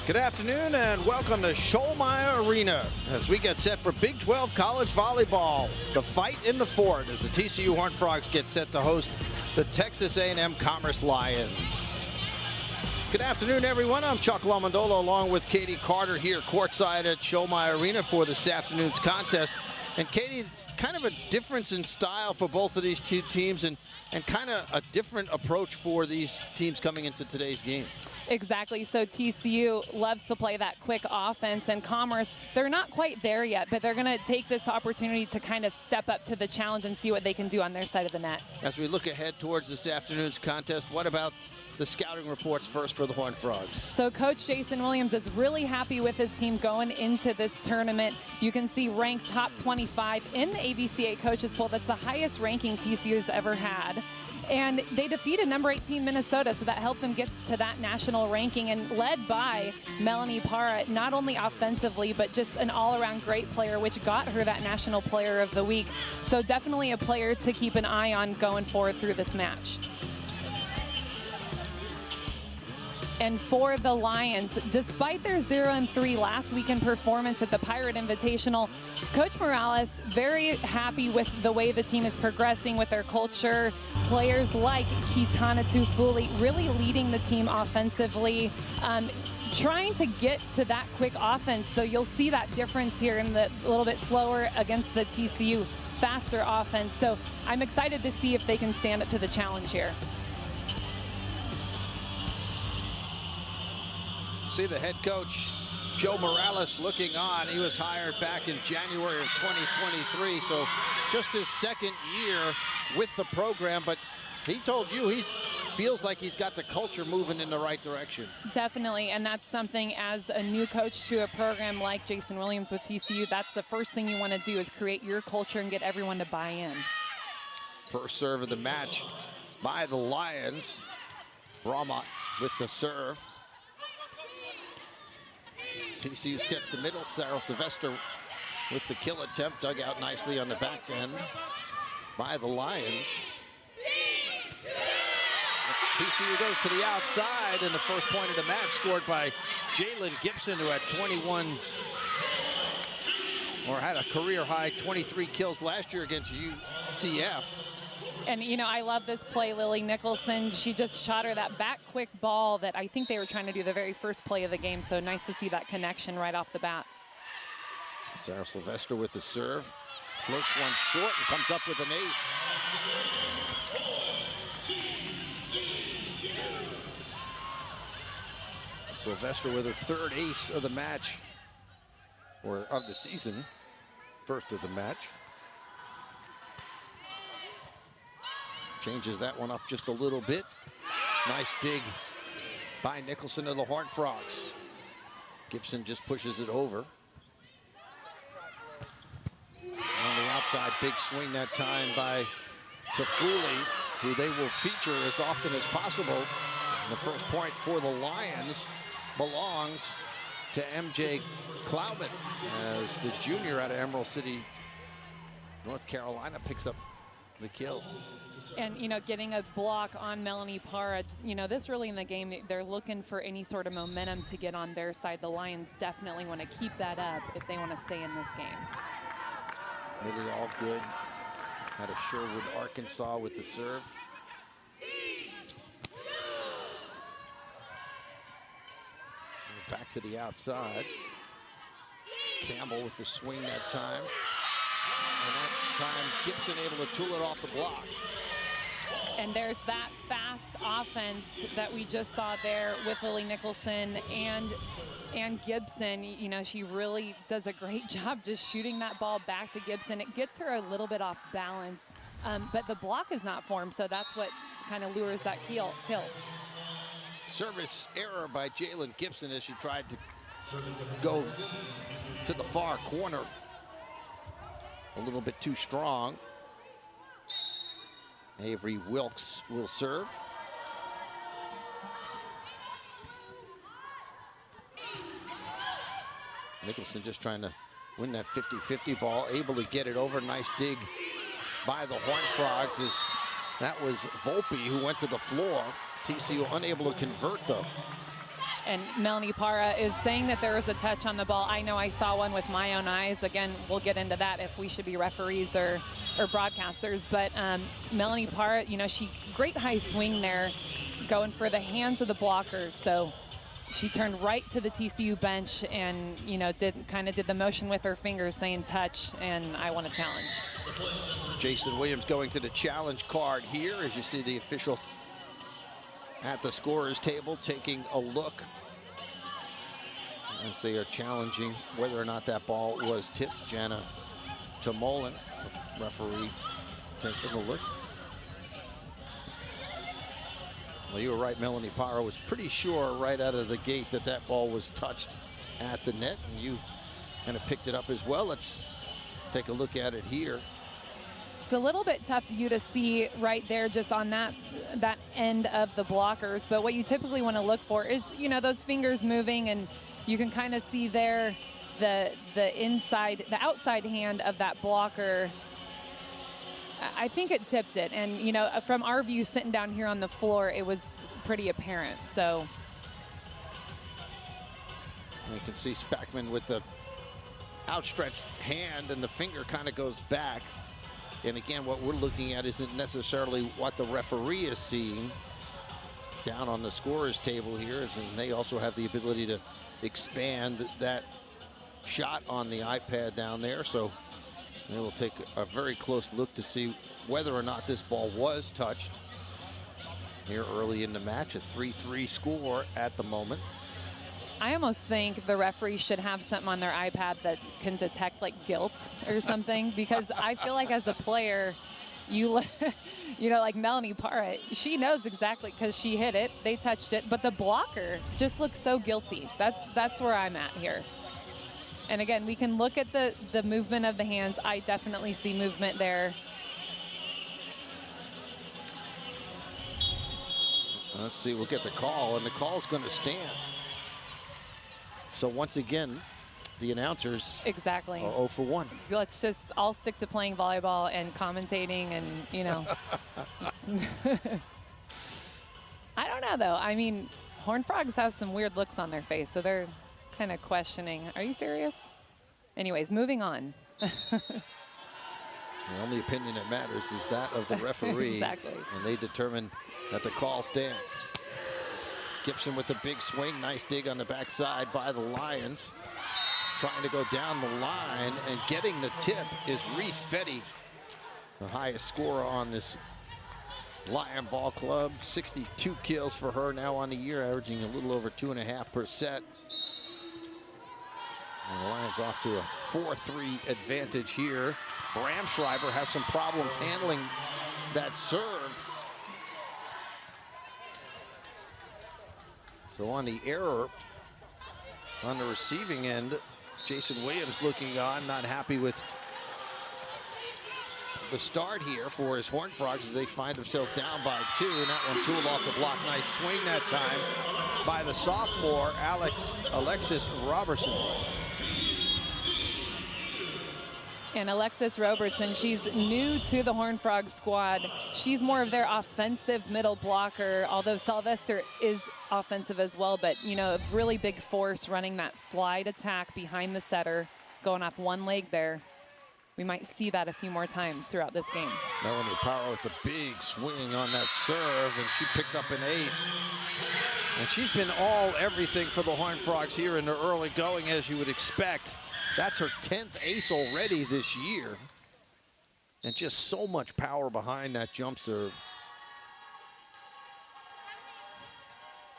Good afternoon and welcome to Schollmeyer Arena as we get set for Big 12 college volleyball. The fight in the fort as the TCU Horned Frogs get set to host the Texas A&M Commerce Lions. Good afternoon, everyone. I'm Chuck Lamondola along with Katie Carter here courtside at Schollmeyer Arena for this afternoon's contest. And Katie, kind of a difference in style for both of these two teams and kind of a different approach for these teams coming into today's game. Exactly. So TCU loves to play that quick offense, and Commerce, they're not quite there yet, but they're going to take this opportunity to kind of step up to the challenge and see what they can do on their side of the net. As we look ahead towards this afternoon's contest, what about the scouting reports first for the Horned Frogs? So Coach Jason Williams is really happy with his team going into this tournament. You can see ranked top 25 in the AVCA coaches poll. That's the highest ranking TCU's ever had. And they defeated number 18 Minnesota, so that helped them get to that national ranking, and led by Melanie Parra, not only offensively, but just an all-around great player, which got her that National Player of the Week. So definitely a player to keep an eye on going forward through this match. And for the Lions, despite their 0-3 last weekend performance at the Pirate Invitational, Coach Morales very happy with the way the team is progressing with their culture. Players like Kitana Tufuli really leading the team offensively, trying to get to that quick offense. So you'll see that difference here in the a little bit slower against the TCU faster offense. So I'm excited to see if they can stand up to the challenge here. See the head coach, Joe Morales, looking on. He was hired back in January of 2023, so just his second year with the program, but he told you he feels like he's got the culture moving in the right direction. Definitely, and that's something as a new coach to a program like Jason Williams with TCU, that's the first thing you want to do is create your culture and get everyone to buy in. First serve of the match by the Lions. Rama with the serve. TCU sets the middle. Sarah Sylvester with the kill attempt, dug out nicely on the back end by the Lions. TCU goes to the outside, and the first point of the match scored by Jalen Gibson, who had 21, or had a career-high 23 kills last year against UCF. And, you know, I love this play, Lily Nicholson. She just shot her that back quick ball that I think they were trying to do the very first play of the game. So nice to see that connection right off the bat. Sarah Sylvester with the serve. Floats one short and comes up with an ace. Sylvester with her third ace of the match, or of the season, first of the match. Changes that one up just a little bit. Nice dig by Nicholson of the Horned Frogs. Gibson just pushes it over. On the outside, big swing that time by Tufuli, who they will feature as often as possible. The first point for the Lions belongs to MJ Cloudman as the junior out of Emerald City, North Carolina, picks up the kill. And, you know, getting a block on Melanie Parra, you know, this early in the game, they're looking for any sort of momentum to get on their side. The Lions definitely want to keep that up if they want to stay in this game. Really all good. Out of Sherwood, Arkansas with the serve. Back to the outside. Campbell with the swing that time. And that time, Gibson able to tool it off the block. And there's that fast offense that we just saw there with Lily Nicholson and Gibson. You know, she really does a great job just shooting that ball back to Gibson. It gets her a little bit off balance, but the block is not formed, so that's what kind of lures that kill. Service error by Jalen Gibson as she tried to go to the far corner. A little bit too strong. Avery Wilkes will serve. Nicholson just trying to win that 50-50 ball, able to get it over. Nice dig by the Horned Frogs as that was Volpe who went to the floor. TCU unable to convert though. And Melanie Parra is saying that there was a touch on the ball. I know I saw one with my own eyes. Again, we'll get into that if we should be referees or broadcasters. But Melanie Parra, you know, great high swing there, going for the hands of the blockers. So she turned right to the TCU bench and, you know, did the motion with her fingers saying touch, and I want to challenge. Jason Williams going to the challenge card here as you see the official at the scorer's table taking a look as they are challenging whether or not that ball was tipped. Jana Tomolen, the referee, taking a look. Well, you were right, Melanie Parra was pretty sure right out of the gate that that ball was touched at the net, and you kind of picked it up as well. Let's take a look at it here. It's a little bit tough for you to see right there just on that end of the blockers, but what you typically want to look for is, you know, those fingers moving, and you can kind of see there the outside hand of that blocker. I think it tipped it, and you know, from our view sitting down here on the floor, it was pretty apparent. So you can see Spackman with the outstretched hand, and the finger kind of goes back. And again, what we're looking at isn't necessarily what the referee is seeing down on the scorer's table here, and they also have the ability to expand that shot on the iPad down there. So they will take a very close look to see whether or not this ball was touched here early in the match. A 3-3 score at the moment. I almost think the referee should have something on their iPad that can detect like guilt or something, because I feel like as a player, you know, like Melanie Parra, she knows exactly because she hit it, they touched it, but the blocker just looks so guilty. That's where I'm at here. And again, we can look at the movement of the hands. I definitely see movement there. Let's see, we'll get the call, and the call's going to stand. So once again, the announcers exactly are 0 for 1. Let's just all stick to playing volleyball and commentating, and you know. I don't know though. I mean, Horned Frogs have some weird looks on their face, so they're kind of questioning. Are you serious? Anyways, moving on. The only opinion that matters is that of the referee. Exactly. And they determine that the call stands. Gibson with the big swing. Nice dig on the backside by the Lions. Trying to go down the line, and getting the tip is Reese Fetty, the highest scorer on this Lion Ball Club. 62 kills for her now on the year, averaging a little over 2.5 per set. And the Lions off to a 4-3 advantage here. Bramschreiber has some problems handling that serve. So on the error on the receiving end, Jason Williams looking on, not happy with the start here for his Horned Frogs as they find themselves down by 2. And that one tooled off the block. Nice swing that time by the sophomore, Alexis Robertson. And Alexis Robertson, she's new to the Horned Frog squad. She's more of their offensive middle blocker, although Sylvester is offensive as well, but you know, a really big force running that slide attack behind the setter, going off one leg there. We might see that a few more times throughout this game. Melanie Parra with the big swing on that serve, and she picks up an ace. And she's been everything for the Horned Frogs here in the early going, as you would expect. That's her 10th ace already this year. And just so much power behind that jump serve.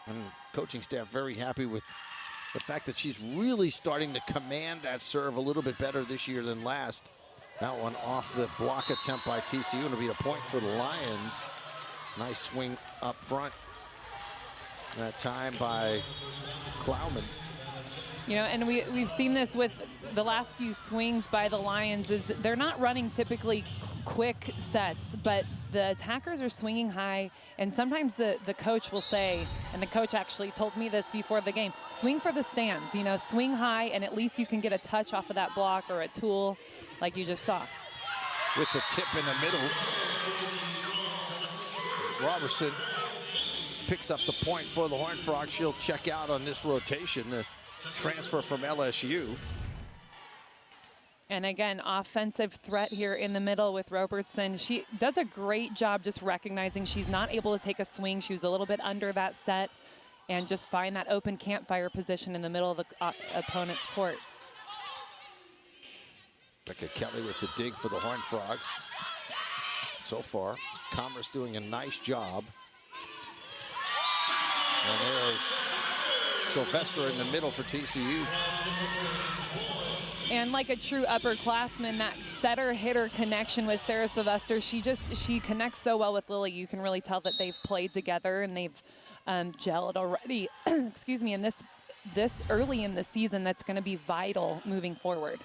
And coaching staff very happy with the fact that she's really starting to command that serve a little bit better this year than last. That one off the block attempt by TCU. It'll be a point for the Lions. Nice swing up front. That time by Klauman. You know, and we've seen this with the last few swings by the Lions, is they're not running typically quick sets, but the attackers are swinging high, and sometimes the coach will say, and the coach actually told me this before the game, swing for the stands, you know, swing high, and at least you can get a touch off of that block or a tool like you just saw. With the tip in the middle, Robertson picks up the point for the Horned Frogs. She'll check out on this rotation, the transfer from LSU. And again, offensive threat here in the middle with Robertson. She does a great job just recognizing she's not able to take a swing. She was a little bit under that set, and just find that open campfire position in the middle of the opponent's court. Becca Kelly with the dig for the Horned Frogs. So far, Commerce doing a nice job. And there's Sylvester in the middle for TCU. And like a true upperclassman, that setter-hitter connection with Sarah Sylvester, she connects so well with Lily. You can really tell that they've played together and they've gelled already. Excuse me. And this early in the season, that's going to be vital moving forward.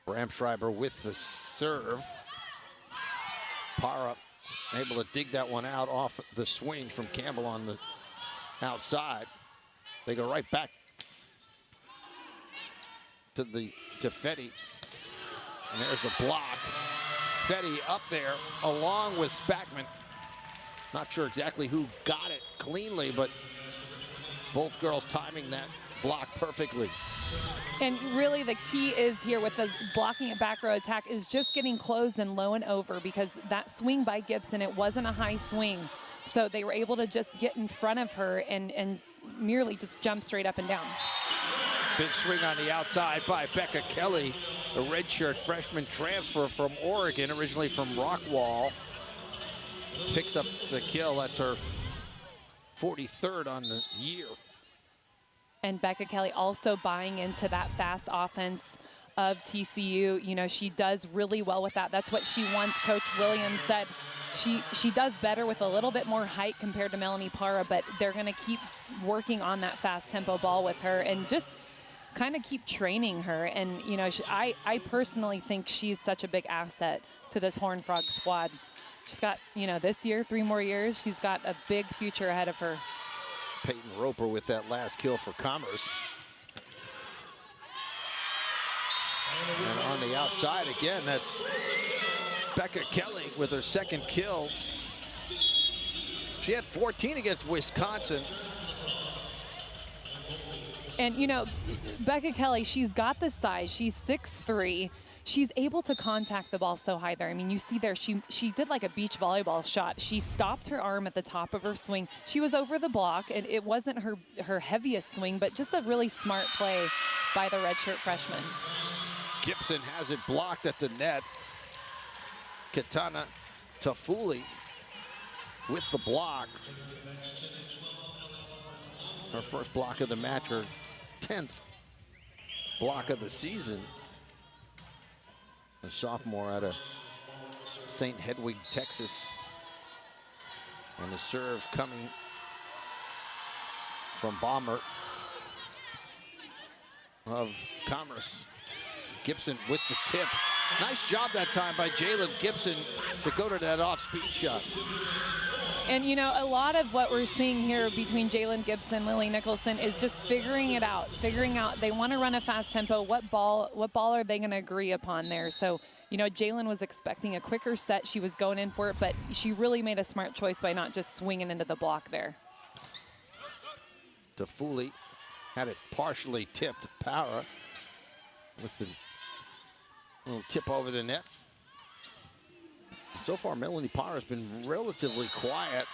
Bramschreiber with the serve. Para able to dig that one out off the swing from Campbell on the outside. They go right back to Fetty. And there's a block. Fetty up there along with Spackman. Not sure exactly who got it cleanly, but both girls timing that block perfectly. And really the key is here with the blocking a back row attack is just getting closed and low and over, because that swing by Gibson, it wasn't a high swing. So they were able to just get in front of her and merely just jump straight up and down. Big swing on the outside by Becca Kelly, the redshirt freshman transfer from Oregon, originally from Rockwall. Picks up the kill. That's her 43rd on the year. And Becca Kelly also buying into that fast offense of TCU. You know, she does really well with that. That's what she wants. Coach Williams said she does better with a little bit more height compared to Melanie Para, but they're going to keep working on that fast tempo ball with her and just kind of keep training her. And, you know, I personally think she's such a big asset to this Horned Frog squad. She's got, you know, this year, 3 more years, she's got a big future ahead of her. Peyton Roper with that last kill for Commerce. And on the outside again, that's Becca Kelly with her 2nd kill. She had 14 against Wisconsin. And, you know, Becca Kelly, she's got the size. She's 6'3". She's able to contact the ball so high there. I mean, you see there, she did like a beach volleyball shot. She stopped her arm at the top of her swing. She was over the block, and it wasn't her heaviest swing, but just a really smart play by the redshirt freshman. Gibson has it blocked at the net. Katana Tafuli with the block. Her first block of the match, her 10th block of the season. A sophomore out of St. Hedwig, Texas. And the serve coming from Bomber of Commerce. Gibson with the tip. Nice job that time by Jalen Gibson to go to that off-speed shot. And, you know, a lot of what we're seeing here between Jalen Gibson, Lily Nicholson is just figuring it out, they want to run a fast tempo. What ball are they going to agree upon there? So, you know, Jalen was expecting a quicker set. She was going in for it, but she really made a smart choice by not just swinging into the block there. Tafuli had it partially tipped. Para with the little tip over the net. So far, Melanie Parr has been relatively quiet.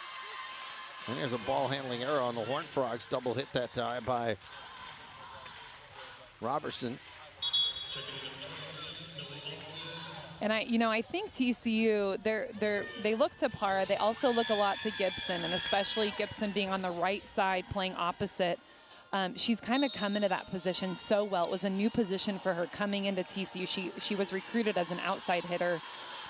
And there's a ball handling error on the Horned Frogs. Double hit that time by Robertson. And I think TCU, they look to Parra. They also look a lot to Gibson, and especially Gibson being on the right side playing opposite. She's kind of come into that position so well. It was a new position for her coming into TCU. She was recruited as an outside hitter,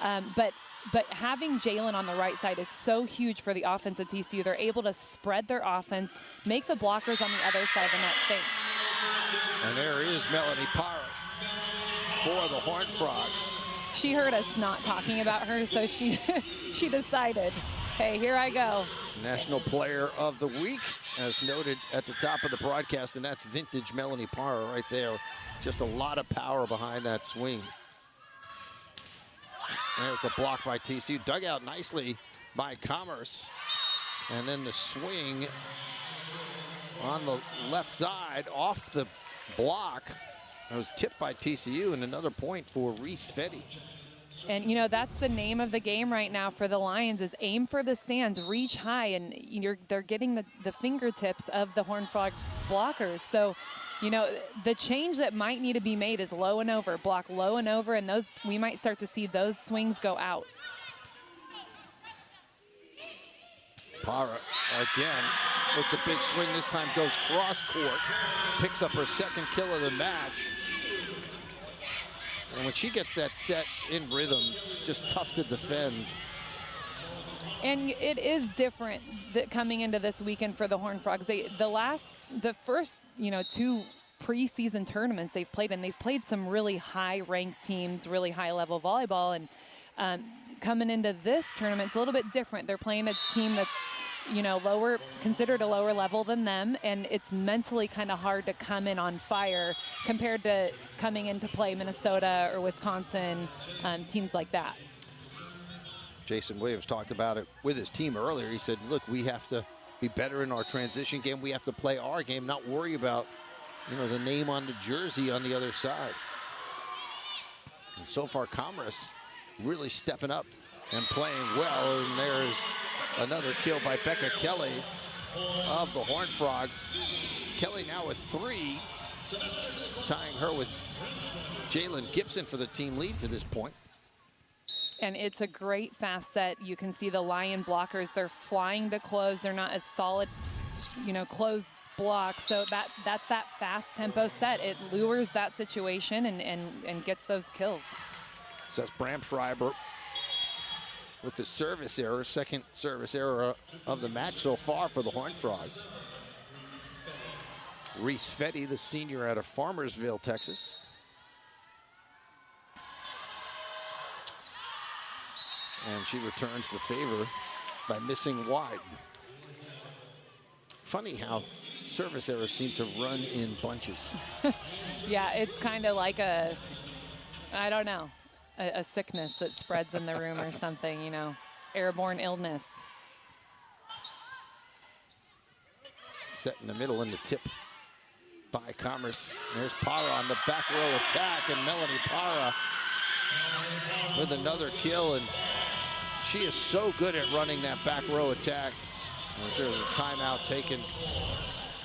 but having Jalen on the right side is so huge for the offense of TCU. They're able to spread their offense, make the blockers on the other side of the net think. And there is Melanie Parra for the Horned Frogs. She heard us not talking about her, so she decided, hey, here I go. National Player of the Week, as noted at the top of the broadcast, and that's vintage Melanie Parra right there. Just a lot of power behind that swing. There's the block by TCU, dug out nicely by Commerce. And then the swing on the left side off the block. It was tipped by TCU, and another point for Reese Fetty. And, you know, that's the name of the game right now for the Lions is aim for the stands, reach high, and they're getting the fingertips of the Horned Frog blockers. So, you know, the change that might need to be made is low and over, block low and over, and those we might start to see those swings go out. Para again with the big swing. This time goes cross court, picks up her second kill of the match. And when she gets that set in rhythm, just tough to defend. And it is different that coming into this weekend for the Horned Frogs. The first, you know, 2 preseason tournaments they've played, and they've played some really high-ranked teams, really high-level volleyball. And coming into this tournament, it's a little bit different. They're playing a team that's, you know, considered a lower level than them, and it's mentally kind of hard to come in on fire compared to coming in to play Minnesota or Wisconsin, teams like that. Jason Williams talked about it with his team earlier. He said, look, we have to be better in our transition game. We have to play our game, not worry about, you know, the name on the jersey on the other side. And so far, Commerce really stepping up and playing well, and there's another kill by Becca Kelly of the Horned Frogs. Kelly now with 3, tying her with Jalen Gibson for the team lead to this point. And it's a great fast set. You can see the Lion blockers, they're flying to close. They're not as solid, you know, closed blocks. So that's that fast tempo set. It lures that situation and gets those kills. Says Bram Schreiber with the service error, second service error of the match so far for the Horned Frogs. Reese Fetty, the senior out of Farmersville, Texas. And she returns the favor by missing wide. Funny how service errors seem to run in bunches. Yeah, it's kind of like I don't know, a sickness that spreads in the room or something, you know, airborne illness. Set in the middle and the tip by Commerce. There's Para on the back row attack, and Melanie Para with another kill, and she is so good at running that back row attack. There's a timeout taken.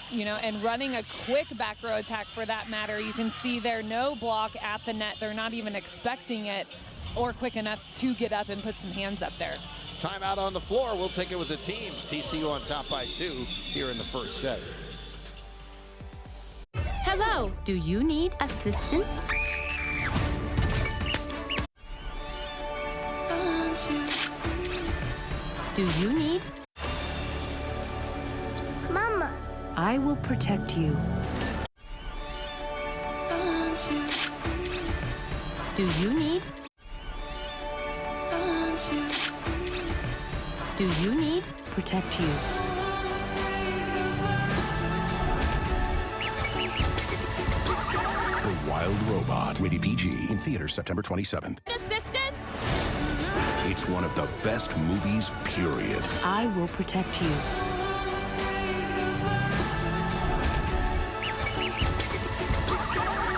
You know, and running a quick back row attack for that matter. You can see there, no block at the net. They're not even expecting it or quick enough to get up and put some hands up there. Timeout on the floor. We'll take it with the teams. TCU on top by 2 here in the first set. Hello, do you need assistance? Do you need? Mama. I will protect you. Do you need? Do you need? Protect you. The Wild Robot, rated PG, in theaters September 27th. Assistance? It's one of the best movies, period. I will protect you.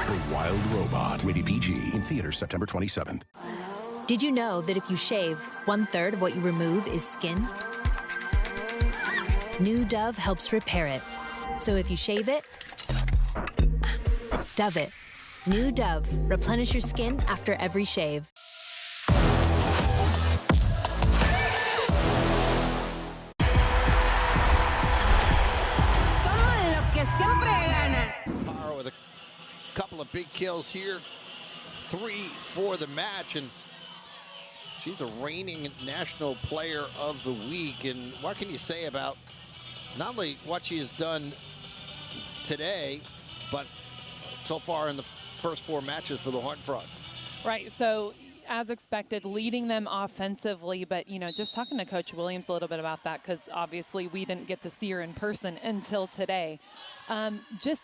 The Wild Robot, rated PG, in theaters September 27th. Did you know that if you shave, 1/3 of what you remove is skin? New Dove helps repair it. So if you shave it, Dove it. New Dove. Replenish your skin after every shave. Power with a couple of big kills here. 3 for the match, and she's the reigning National Player of the Week. And what can you say about not only what she has done today, but so far in the first 4 matches for the Horned Frogs? Right, so as expected, leading them offensively, but, you know, just talking to Coach Williams a little bit about that, because obviously we didn't get to see her in person until today. Just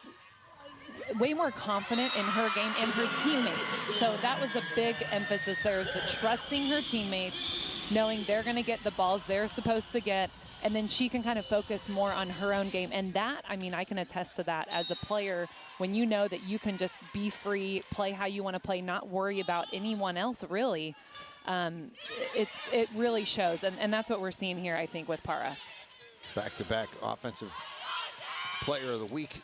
way more confident in her game and her teammates. So that was a big emphasis there, is the trusting her teammates, knowing they're going to get the balls they're supposed to get, and then she can kind of focus more on her own game. And that, I mean, I can attest to that as a player, when you know that you can just be free, play how you want to play, not worry about anyone else really. It really shows, and that's what we're seeing here, I think, with Para. Back-to-back Offensive Player of the Week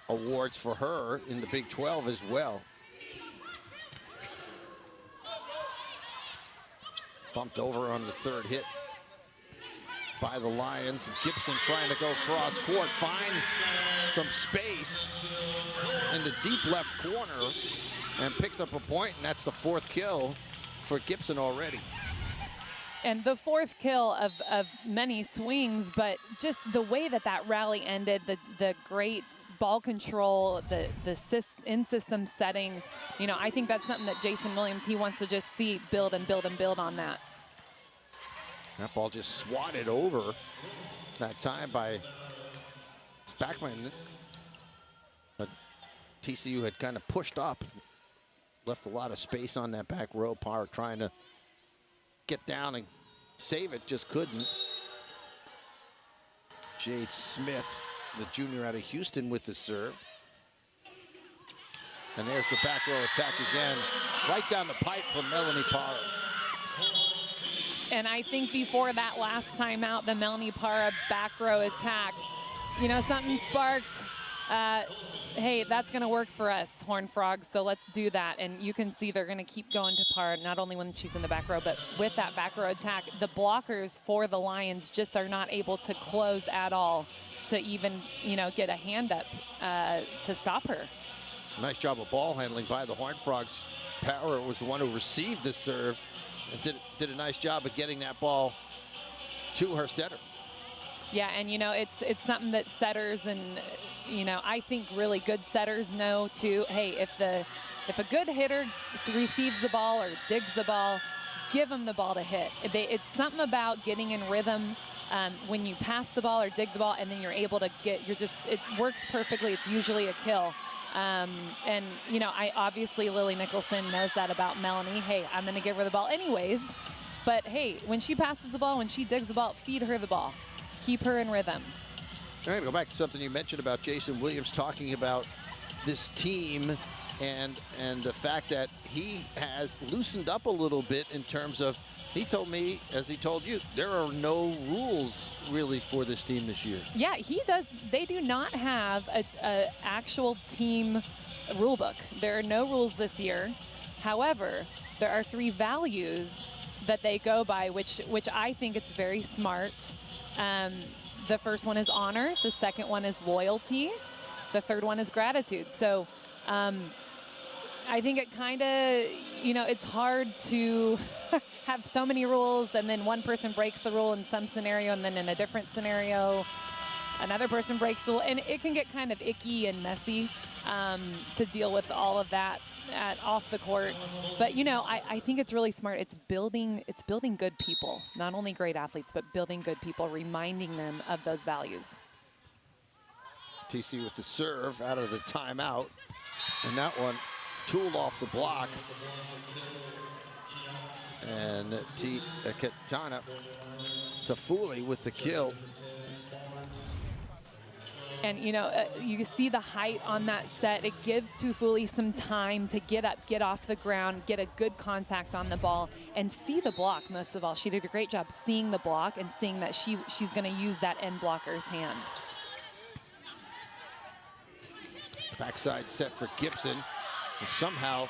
awards for her in the Big 12 as well. Bumped over on the third hit by the Lions. Gibson trying to go cross court, finds some space in the deep left corner and picks up a point, and that's the 4th kill for Gibson already. And the 4th kill of many swings, but just the way that rally ended, the great ball control, the in-system setting, you know, I think that's something that Jason Williams, he wants to just see build and build and build on that. That ball just swatted over that time by Spackman. But TCU had kind of pushed up, left a lot of space on that back row. Parr trying to get down and save it, just couldn't. Jade Smith, the junior out of Houston, with the serve. And there's the back row attack again, right down the pipe from Melanie Parra. And I think before that last timeout, the Melanie Parra back row attack, you know, something sparked. Hey, that's going to work for us, Horned Frogs, so let's do that. And you can see they're going to keep going to Parra, not only when she's in the back row, but with that back row attack. The blockers for the Lions just are not able to close at all to even, you know, get a hand up to stop her. Nice job of ball handling by the Horned Frogs. Parra was the one who received the serve and did a nice job of getting that ball to her setter. Yeah, and you know, it's something that setters and, you know, I think really good setters know too. Hey, if a good hitter receives the ball or digs the ball, give them the ball to hit. It's something about getting in rhythm when you pass the ball or dig the ball, and then you're able to get. It works perfectly. It's usually a kill. And you know, obviously Lily Nicholson knows that about Melanie. Hey, I'm going to give her the ball anyways. But hey, when she passes the ball, when she digs the ball, feed her the ball. Keep her in rhythm. All right, go back to something you mentioned about Jason Williams talking about this team and the fact that he has loosened up a little bit in terms of, he told me, as he told you, there are no rules really for this team this year. Yeah, he does. They do not have a actual team rule book. There are no rules this year. However, there are 3 values that they go by, which I think it's very smart. The first one is honor. The second one is loyalty. The third one is gratitude. So I think it kind of, you know, it's hard to have so many rules and then one person breaks the rule in some scenario and then in a different scenario another person breaks the rule. And it can get kind of icky and messy to deal with all of that off the court. But, you know, I think it's really smart. It's building good people, not only great athletes, but building good people, reminding them of those values. TC with the serve out of the timeout. And that one tooled off the block. And Katana Tafuli with the kill. And, you know, you see the height on that set. It gives Tufuli some time to get up, get off the ground, get a good contact on the ball, and see the block most of all. She did a great job seeing the block and seeing that she's going to use that end blocker's hand. Backside set for Gibson. And somehow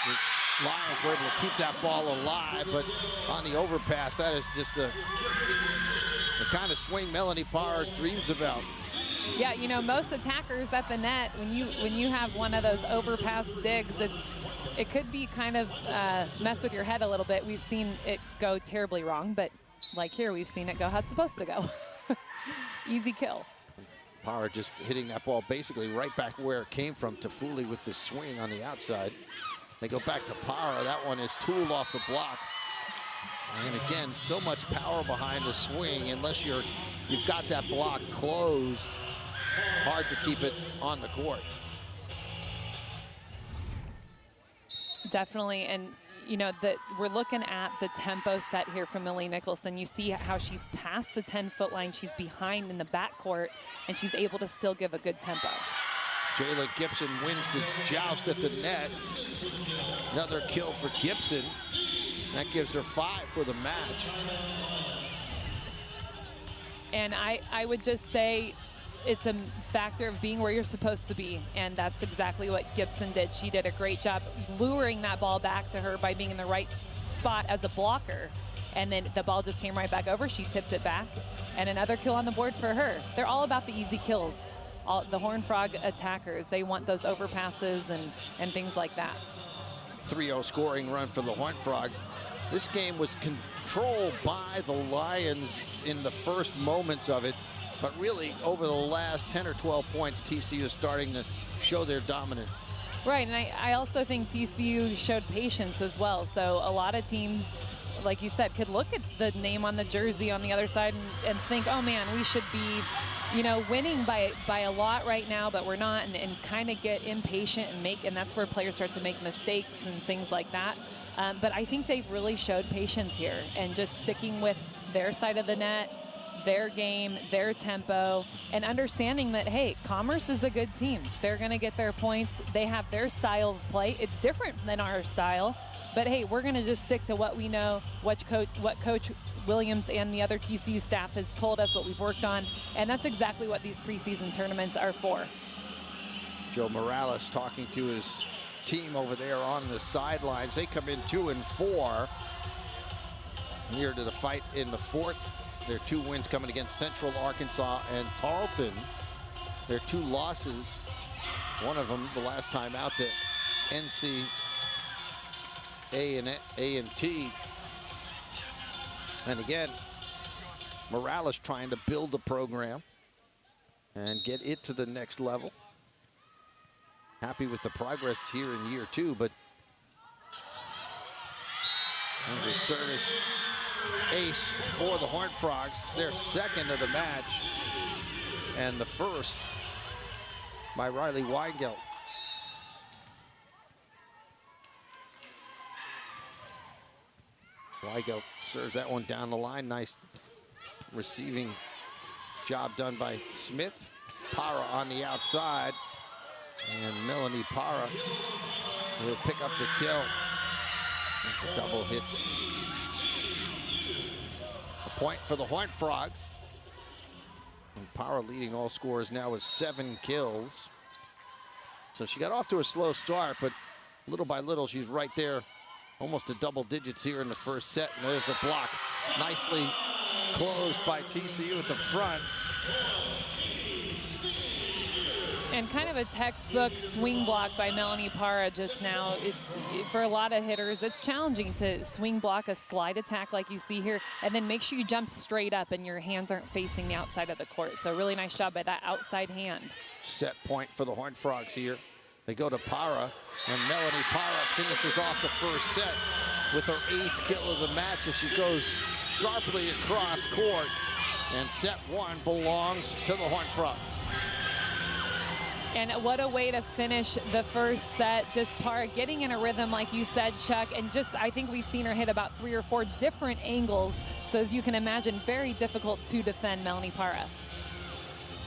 the Lions were able to keep that ball alive, but on the overpass, that is just the kind of swing Melanie Parr dreams about. Yeah, you know, most attackers at the net, when you have one of those overpass digs, it could be kind of mess with your head a little bit. We've seen it go terribly wrong, but like here, we've seen it go how it's supposed to go. Easy kill. Parra just hitting that ball basically right back where it came from. Tafuli with the swing on the outside. They go back to Parra. That one is tooled off the block. And again, so much power behind the swing. Unless you've got that block closed, hard to keep it on the court. Definitely, and you know, that we're looking at the tempo set here from Millie Nicholson. You see how she's past the 10-foot line. She's behind in the backcourt, and she's able to still give a good tempo. Jayla Gibson wins the joust at the net. Another kill for Gibson. That gives her 5 for the match. And I would just say it's a factor of being where you're supposed to be, and that's exactly what Gibson did. She did a great job luring that ball back to her by being in the right spot as a blocker, and then the ball just came right back over. She tipped it back, and another kill on the board for her. They're all about the easy kills. The Horned Frog attackers, they want those overpasses and things like that. 3-0 scoring run for the Horned Frogs. This game was controlled by the Lions in the first moments of it, but really over the last 10 or 12 points, TCU is starting to show their dominance. Right, and I also think TCU showed patience as well. So a lot of teams, like you said, could look at the name on the jersey on the other side and think, oh man, we should be, you know, winning by a lot right now, but we're not, and kind of get impatient and that's where players start to make mistakes and things like that. But I think they've really showed patience here and just sticking with their side of the net, their game, their tempo, and understanding that, hey, Commerce is a good team. They're going to get their points. They have their style of play. It's different than our style, but hey, we're going to just stick to what we know, what Coach Williams and the other TCU staff has told us, what we've worked on, and that's exactly what these preseason tournaments are for. Joe Morales talking to his team over there on the sidelines. They come in 2-4 here to the fight in the fourth. Their 2 wins coming against Central Arkansas and Tarleton. Their 2 losses, one of them the last time out to A&T. And again, Morales trying to build the program and get it to the next level. Happy with the progress here in year 2, but there's a service ace for the Horned Frogs, their second of the match, and the first by Riley Weigelt. Weigelt serves that one down the line. Nice receiving job done by Smith. Para on the outside, and Melanie Para will pick up the kill. Double hit. A point for the Horned Frogs. And Para leading all scorers now with 7 kills. So she got off to a slow start, but little by little she's right there, almost to double digits here in the first set. And there's a block nicely closed by TCU at the front. And kind of a textbook swing block by Melanie Para just now. It's for a lot of hitters, it's challenging to swing block a slide attack like you see here, and then make sure you jump straight up and your hands aren't facing the outside of the court. So really nice job by that outside hand. Set point for the Horned Frogs here. They go to Para, and Melanie Para finishes off the first set with her 8th kill of the match as she goes sharply across court. And set 1 belongs to the Horned Frogs. And what a way to finish the first set. Just Para getting in a rhythm, like you said, Chuck, and just I think we've seen her hit about 3 or 4 different angles. So as you can imagine, very difficult to defend Melanie Para.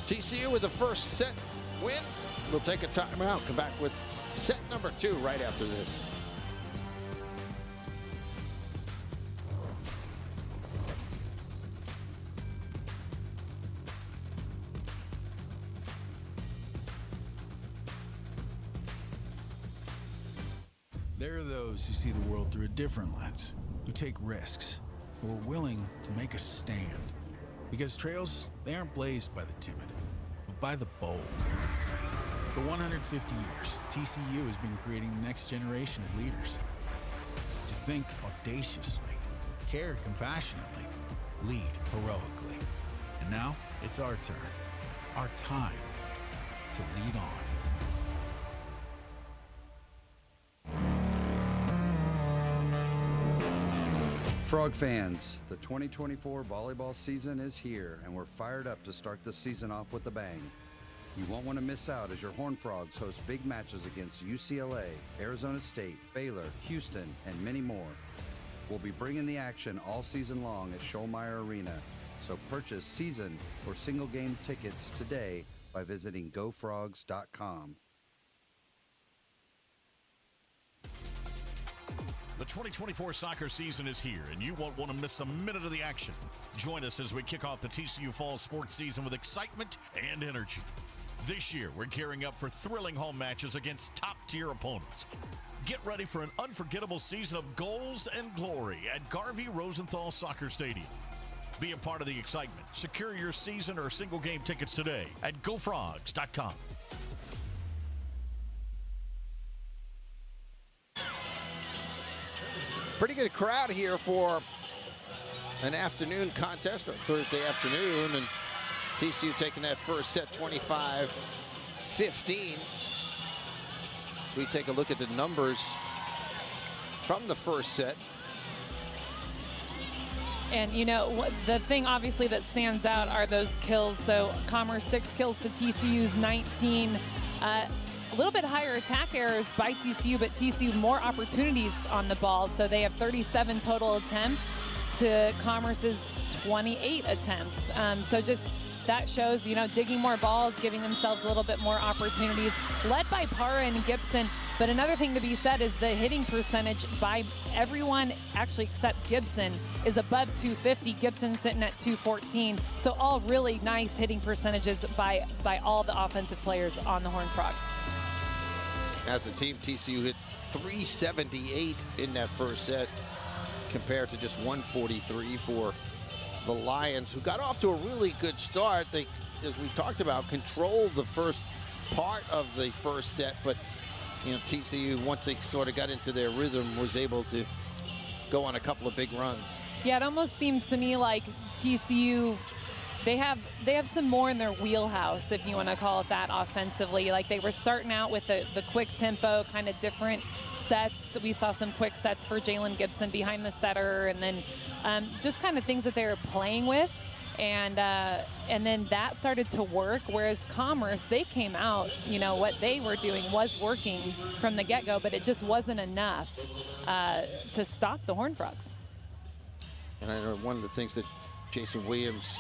TCU with the first set win. We'll take a timeout, come back with set number 2 right after this. There are those who see the world through a different lens, who take risks, who are willing to make a stand. Because trails, they aren't blazed by the timid, but by the bold. For 150 years, TCU has been creating the next generation of leaders. To think audaciously, care compassionately, lead heroically. And now, it's our turn, our time to lead on. Frog fans, the 2024 volleyball season is here, and we're fired up to start the season off with a bang. You won't want to miss out as your Horned Frogs host big matches against UCLA, Arizona State, Baylor, Houston, and many more. We'll be bringing the action all season long at Schollmeyer Arena, so purchase season or single game tickets today by visiting gofrogs.com. The 2024 soccer season is here, and you won't want to miss a minute of the action. Join us as we kick off the TCU fall sports season with excitement and energy. This year, we're gearing up for thrilling home matches against top-tier opponents. Get ready for an unforgettable season of goals and glory at Garvey Rosenthal Soccer Stadium. Be a part of the excitement. Secure your season or single game tickets today at gofrogs.com. Pretty good crowd here for an afternoon contest, or Thursday afternoon, and TCU taking that first set 25-15. As we take a look at the numbers from the first set. And, you know, the thing obviously that stands out are those kills. So Commerce 6 kills to TCU's 19. A little bit higher attack errors by TCU, but TCU more opportunities on the ball. So they have 37 total attempts to Commerce's 28 attempts. So just that shows, you know, digging more balls, giving themselves a little bit more opportunities, led by Parra and Gibson. But another thing to be said is the hitting percentage by everyone, actually except Gibson, is above 250. Gibson sitting at 214. So all really nice hitting percentages by all the offensive players on the Horned Frogs. As a team, TCU hit 378 in that first set compared to just 143 for the Lions, who got off to a really good start. They, as we talked about, controlled the first part of the first set, but you know, TCU, once they sort of got into their rhythm, was able to go on a couple of big runs. Yeah, it almost seems to me like TCU, they have some more in their wheelhouse, if you want to call it that, offensively. Like they were starting out with the quick tempo, kind of different sets. We saw some quick sets for Jalen Gibson behind the setter, and then just kind of things that they were playing with. And then that started to work, whereas Commerce, they came out, you know, what they were doing was working from the get-go, but it just wasn't enough to stop the Horned Frogs. And I know one of the things that Jason Williams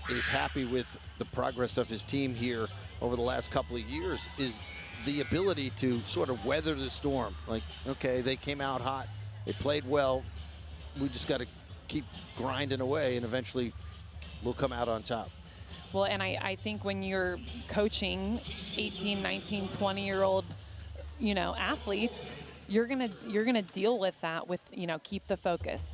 is happy with the progress of his team here over the last couple of years is the ability to sort of weather the storm. Like, okay, they came out hot, they played well, we just got to keep grinding away, and eventually we'll come out on top. Well, and I think when you're coaching 18, 19, 20-year-old, you know, athletes, you're gonna deal with that with, you know, keep the focus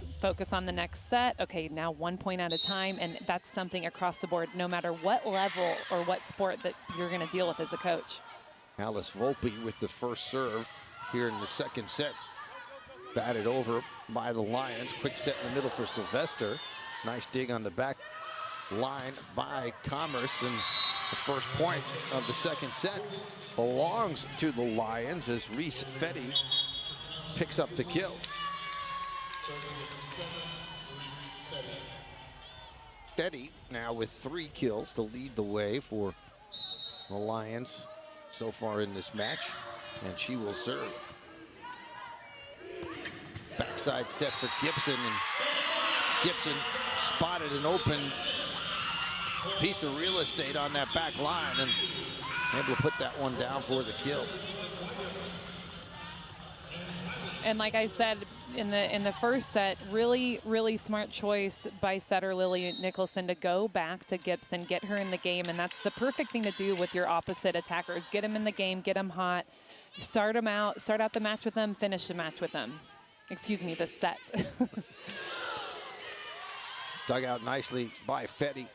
on the next set. Okay, now 1 point at a time, and that's something across the board, no matter what level or what sport that you're gonna deal with as a coach. Alice Volpe with the first serve here in the second set. Batted over by the Lions. Quick set in the middle for Sylvester. Nice dig on the back line by Commerce, and the first point of the second set belongs to the Lions as Reese Fetty picks up the kill. Fetty now with 3 kills to lead the way for the Lions so far in this match, and she will serve. Backside set for Gibson, and Gibson spotted an open piece of real estate on that back line and able to put that one down for the kill. And like I said, in the first set, really, really smart choice by setter Lily Nicholson to go back to Gibson, get her in the game, and that's the perfect thing to do with your opposite attackers. Get them in the game, get them hot, start out the match with them, finish the match with them. Excuse me, the set. Dug out nicely by Fetty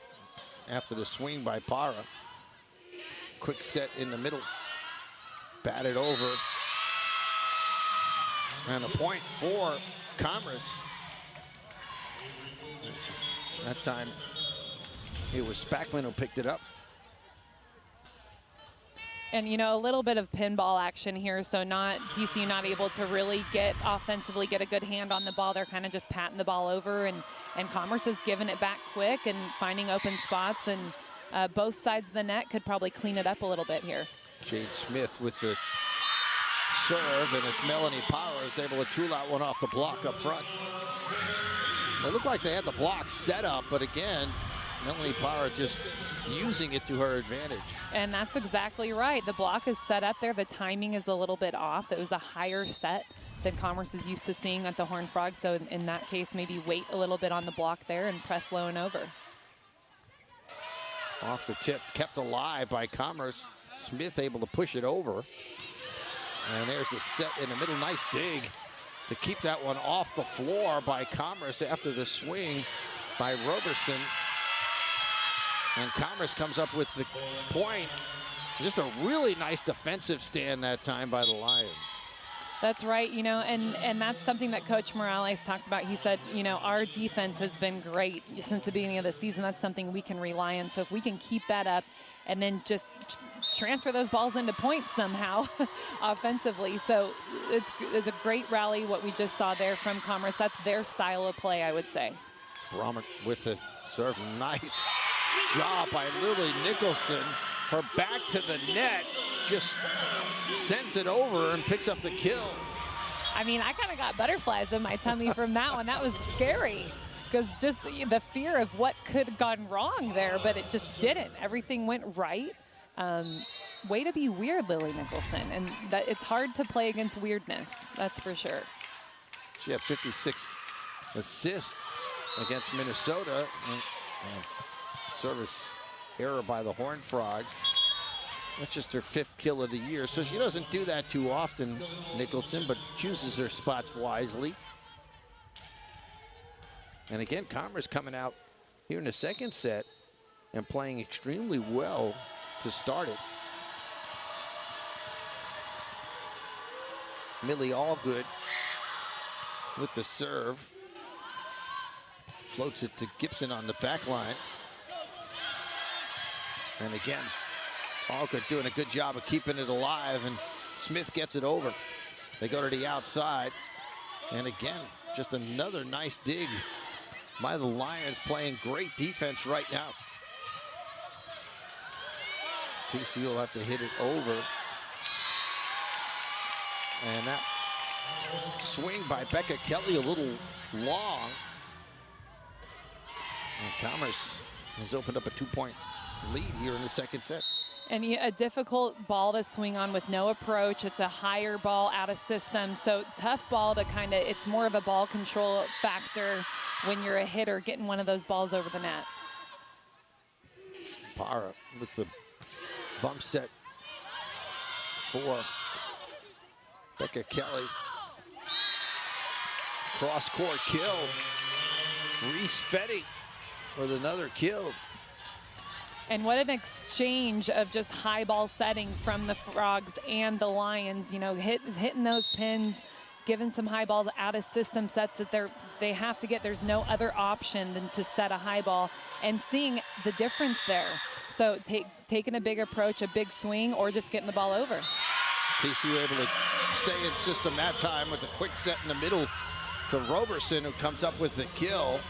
after the swing by Parra. Quick set in the middle. Batted over. And a point for Commerce. That time it was Spackman who picked it up. And, you know, a little bit of pinball action here, so TCU not able to really offensively get a good hand on the ball. They're kind of just patting the ball over, and Commerce is giving it back quick and finding open spots. And both sides of the net could probably clean it up a little bit here. Jade Smith with the serve, and it's Melanie Powers able to tool out one off the block up front. It looked like they had the block set up, but again, Melanie Powers just using it to her advantage. And that's exactly right. The block is set up there. The timing is a little bit off. It was a higher set than Commerce is used to seeing at the Horned Frog. So in that case, maybe wait a little bit on the block there and press low and over. Off the tip, kept alive by Commerce. Smith able to push it over. And there's the set in the middle. Nice dig to keep that one off the floor by Commerce after the swing by Roberson. And Commerce comes up with the point. Just a really nice defensive stand that time by the Lions. That's right, you know, and that's something that Coach Morales talked about. He said, you know, our defense has been great since the beginning of the season. That's something we can rely on. So if we can keep that up and then just transfer those balls into points somehow offensively. So it's a great rally what we just saw there from Commerce. That's their style of play, I would say. Bromert with the serve. Nice job by Lily Nicholson. Her back to the net, just sends it over and picks up the kill. I mean, I kind of got butterflies in my tummy from that one. That was scary because just the fear of what could have gone wrong there, but it just didn't. Everything went right. Way to be weird, Lily Nicholson. And that it's hard to play against weirdness, that's for sure. She had 56 assists against Minnesota. And service error by the Horned Frogs. That's just her 5th kill of the year. So she doesn't do that too often, Nicholson, but chooses her spots wisely. And again, Commerce coming out here in the second set and playing extremely well to start it. Millie Allgood with the serve. Floats it to Gibson on the back line. And again, Allgood doing a good job of keeping it alive, and Smith gets it over. They go to the outside. And again, just another nice dig by the Lions, playing great defense right now. TCU will have to hit it over. And that swing by Becca Kelly a little long. And Commerce has opened up a 2-point lead here in the second set. And a difficult ball to swing on with no approach. It's a higher ball out of system. So tough ball to kind of, it's more of a ball control factor when you're a hitter getting one of those balls over the net. Para with the bump set for Becca Kelly. Cross-court kill. Reese Fetty with another kill. And what an exchange of just high ball setting from the Frogs and the Lions. You know, hitting those pins, giving some high balls out of system sets that they have to get. There's no other option than to set a high ball, and seeing the difference there. So taking a big approach, a big swing, or just getting the ball over. TCU able to stay in system that time with a quick set in the middle to Roberson, who comes up with the kill.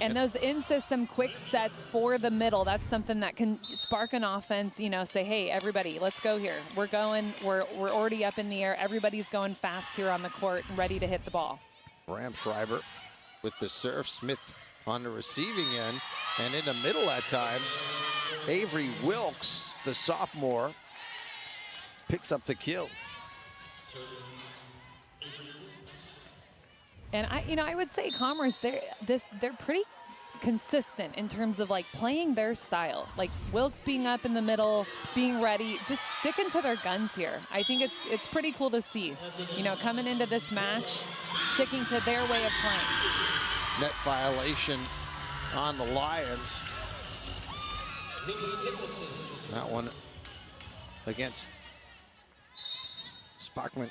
And those in-system quick sets for the middle, that's something that can spark an offense, you know, say, hey, everybody, let's go here. We're going, we're already up in the air. Everybody's going fast here on the court and ready to hit the ball. Bramschreiber with the serve. Smith on the receiving end. And in the middle that time, Avery Wilkes, the sophomore, picks up the kill. And I would say Commerce, they're pretty consistent in terms of like playing their style. Like Wilkes being up in the middle, being ready, just sticking to their guns here. I think it's pretty cool to see. You know, coming into this match, sticking to their way of playing. Net violation on the Lions. That one against Spockman.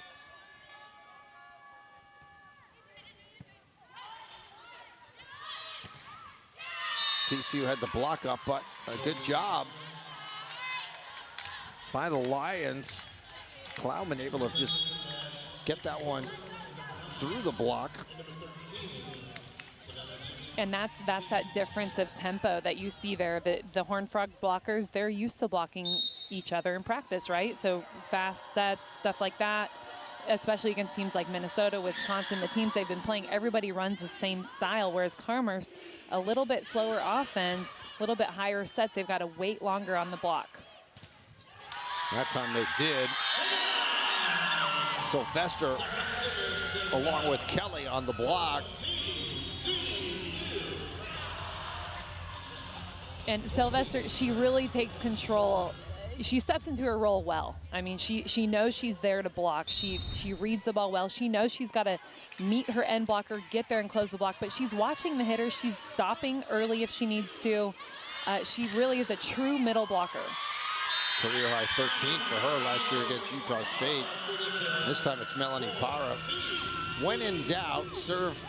TCU had the block up, but a good job by the Lions. Plowman able to just get that one through the block. And that's that difference of tempo that you see there. The Horned Frog blockers, they're used to blocking each other in practice, right? So fast sets, stuff like that, especially against teams like Minnesota, Wisconsin, the teams they've been playing, everybody runs the same style, whereas Commerce, a little bit slower offense, a little bit higher sets. They've got to wait longer on the block. That time they did. Sylvester, along with Kelly on the block. And Sylvester, she really takes control. She steps into her role well. I mean, she knows she's there to block. She reads the ball well. She knows she's got to meet her end blocker, get there and close the block, but she's watching the hitter. She's stopping early if she needs to. She really is a true middle blocker. Career high 13 for her last year against Utah State. This time it's Melanie Parra. When in doubt, serve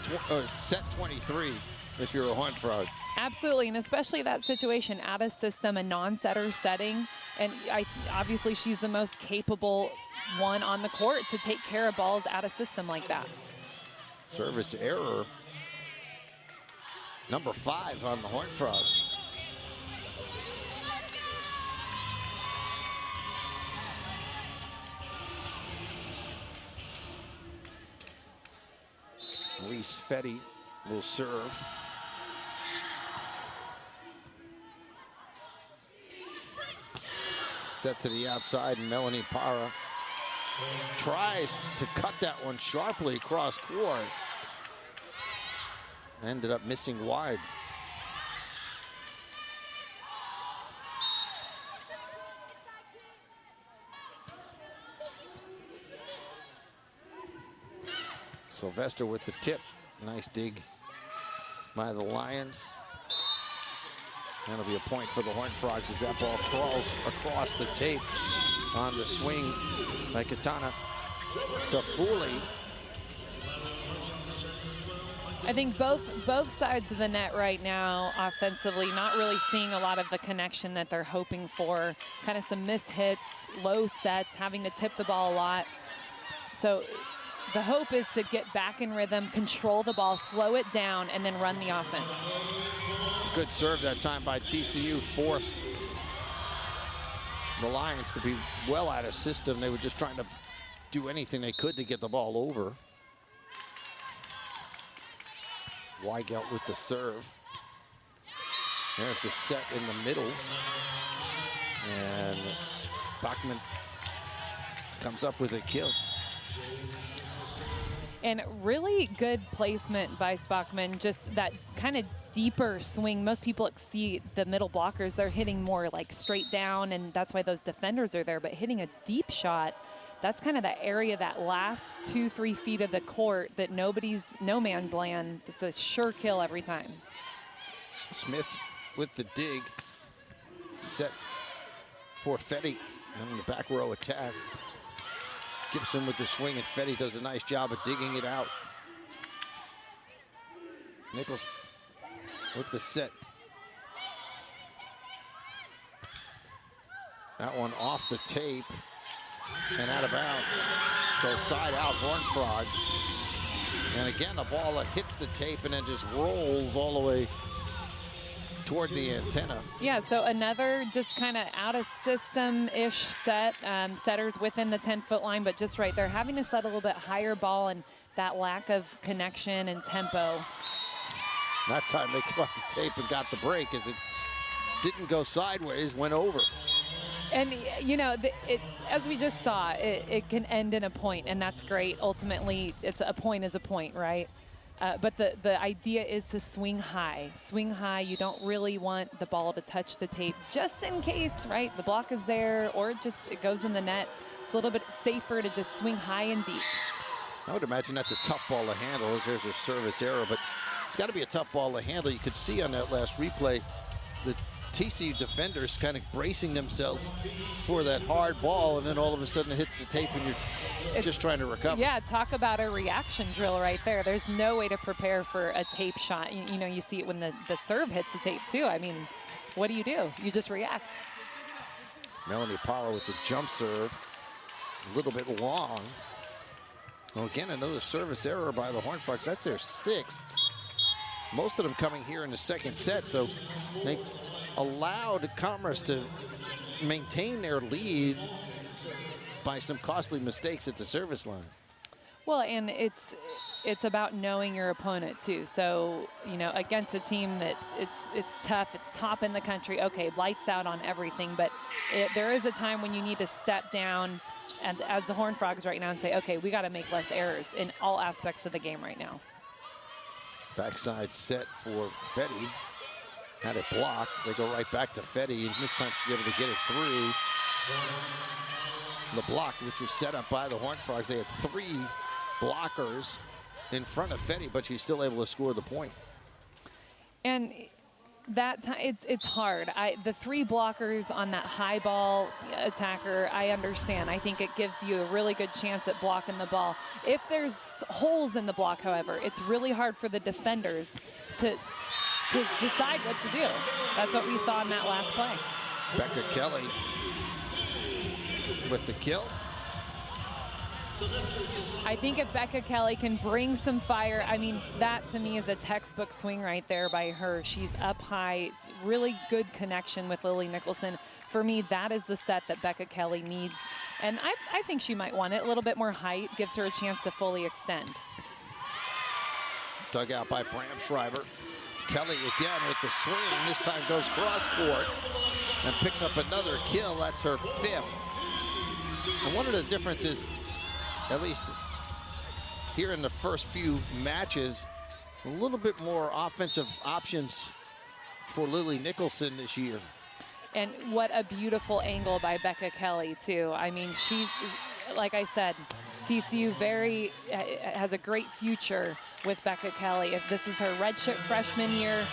set 23 if you're a Horned Frog. Absolutely, and especially that situation, out of system, a non-setter setting. And obviously she's the most capable one on the court to take care of balls out of system like that. Service error. Number 5 on the Horned Frogs. Reese Fetty will serve. Set to the outside, and Melanie Parra tries to cut that one sharply across court. Ended up missing wide. Sylvester with the tip. Nice dig by the Lions. That'll be a point for the Horned Frogs as that ball crawls across the tape on the swing by Katana Tafuli. I think both sides of the net right now offensively not really seeing a lot of the connection that they're hoping for. Kind of some missed hits, low sets, having to tip the ball a lot. So the hope is to get back in rhythm, control the ball, slow it down, and then run the offense. Good serve that time by TCU, forced the Lions to be well out of system. They were just trying to do anything they could to get the ball over. Weigelt with the serve. There's the set in the middle. And Bachman comes up with a kill. And really good placement by Bachman, just that kind of deeper swing. Most people see the middle blockers, they're hitting more like straight down, and that's why those defenders are there, but hitting a deep shot, that's kind of that area, that last 2-3 feet of the court that no man's land. It's a sure kill every time. Smith with the dig, set for Fetty on the back row attack. Gibson with the swing, and Fetty does a nice job of digging it out. Nichols with the set. That one off the tape and out of bounds. So side out, Horned Frogs. And again, the ball that hits the tape and then just rolls all the way toward the antenna. Yeah, so another just kind of out of system-ish set. Setters within the 10-foot line, but just right there, having to set a little bit higher ball, and that lack of connection and tempo. That time they caught the tape and got the break as it didn't go sideways, went over. And, you know, as we just saw, it can end in a point, and that's great. Ultimately, a point is a point, right? But the idea is to swing high. Swing high. You don't really want the ball to touch the tape just in case, right? The block is there, or it goes in the net. It's a little bit safer to just swing high and deep. I would imagine that's a tough ball to handle as there's a service error, but it's got to be a tough ball to handle. You could see on that last replay the TCU defenders kind of bracing themselves for that hard ball, and then all of a sudden it hits the tape and you're just trying to recover. Yeah, talk about a reaction drill right there. There's no way to prepare for a tape shot. You know, you see it when the serve hits the tape too. I mean, what do? You just react. Melanie Parra with the jump serve, a little bit long. Well, again, another service error by the Horned Frogs. That's their 6th. most of them coming here in the second set. So they allowed Commerce to maintain their lead by some costly mistakes at the service line. Well, and it's about knowing your opponent too. So, you know, against a team that it's tough, it's top in the country. Okay, lights out on everything, but there is a time when you need to step down, and as the Horned Frogs right now, and say, okay, we got to make less errors in all aspects of the game right now. Backside set for Fetty. Had it blocked. They go right back to Fetty, and this time she's able to get it through. The block, which was set up by the Horned Frogs. They had 3 blockers in front of Fetty, but she's still able to score the point. And that it's hard. The 3 blockers on that high ball attacker, I understand. I think it gives you a really good chance at blocking the ball. If there's holes in the block, however, it's really hard for the defenders to decide what to do. That's what we saw in that last play. Becca Kelly with the kill. I think if Becca Kelly can bring some fire, I mean, that to me is a textbook swing right there by her. She's up high, really good connection with Lily Nicholson. For me, that is the set that Becca Kelly needs. And I think she might want it. A little bit more height gives her a chance to fully extend. Dug out by Bram Schreiber. Kelly again with the swing. This time goes cross court and picks up another kill. That's her 5th. And one of the differences, at least here in the first few matches, a little bit more offensive options for Lily Nicholson this year. And what a beautiful angle by Becca Kelly, too. I mean, she, like I said, TCU has a great future with Becca Kelly. If this is her redshirt freshman year,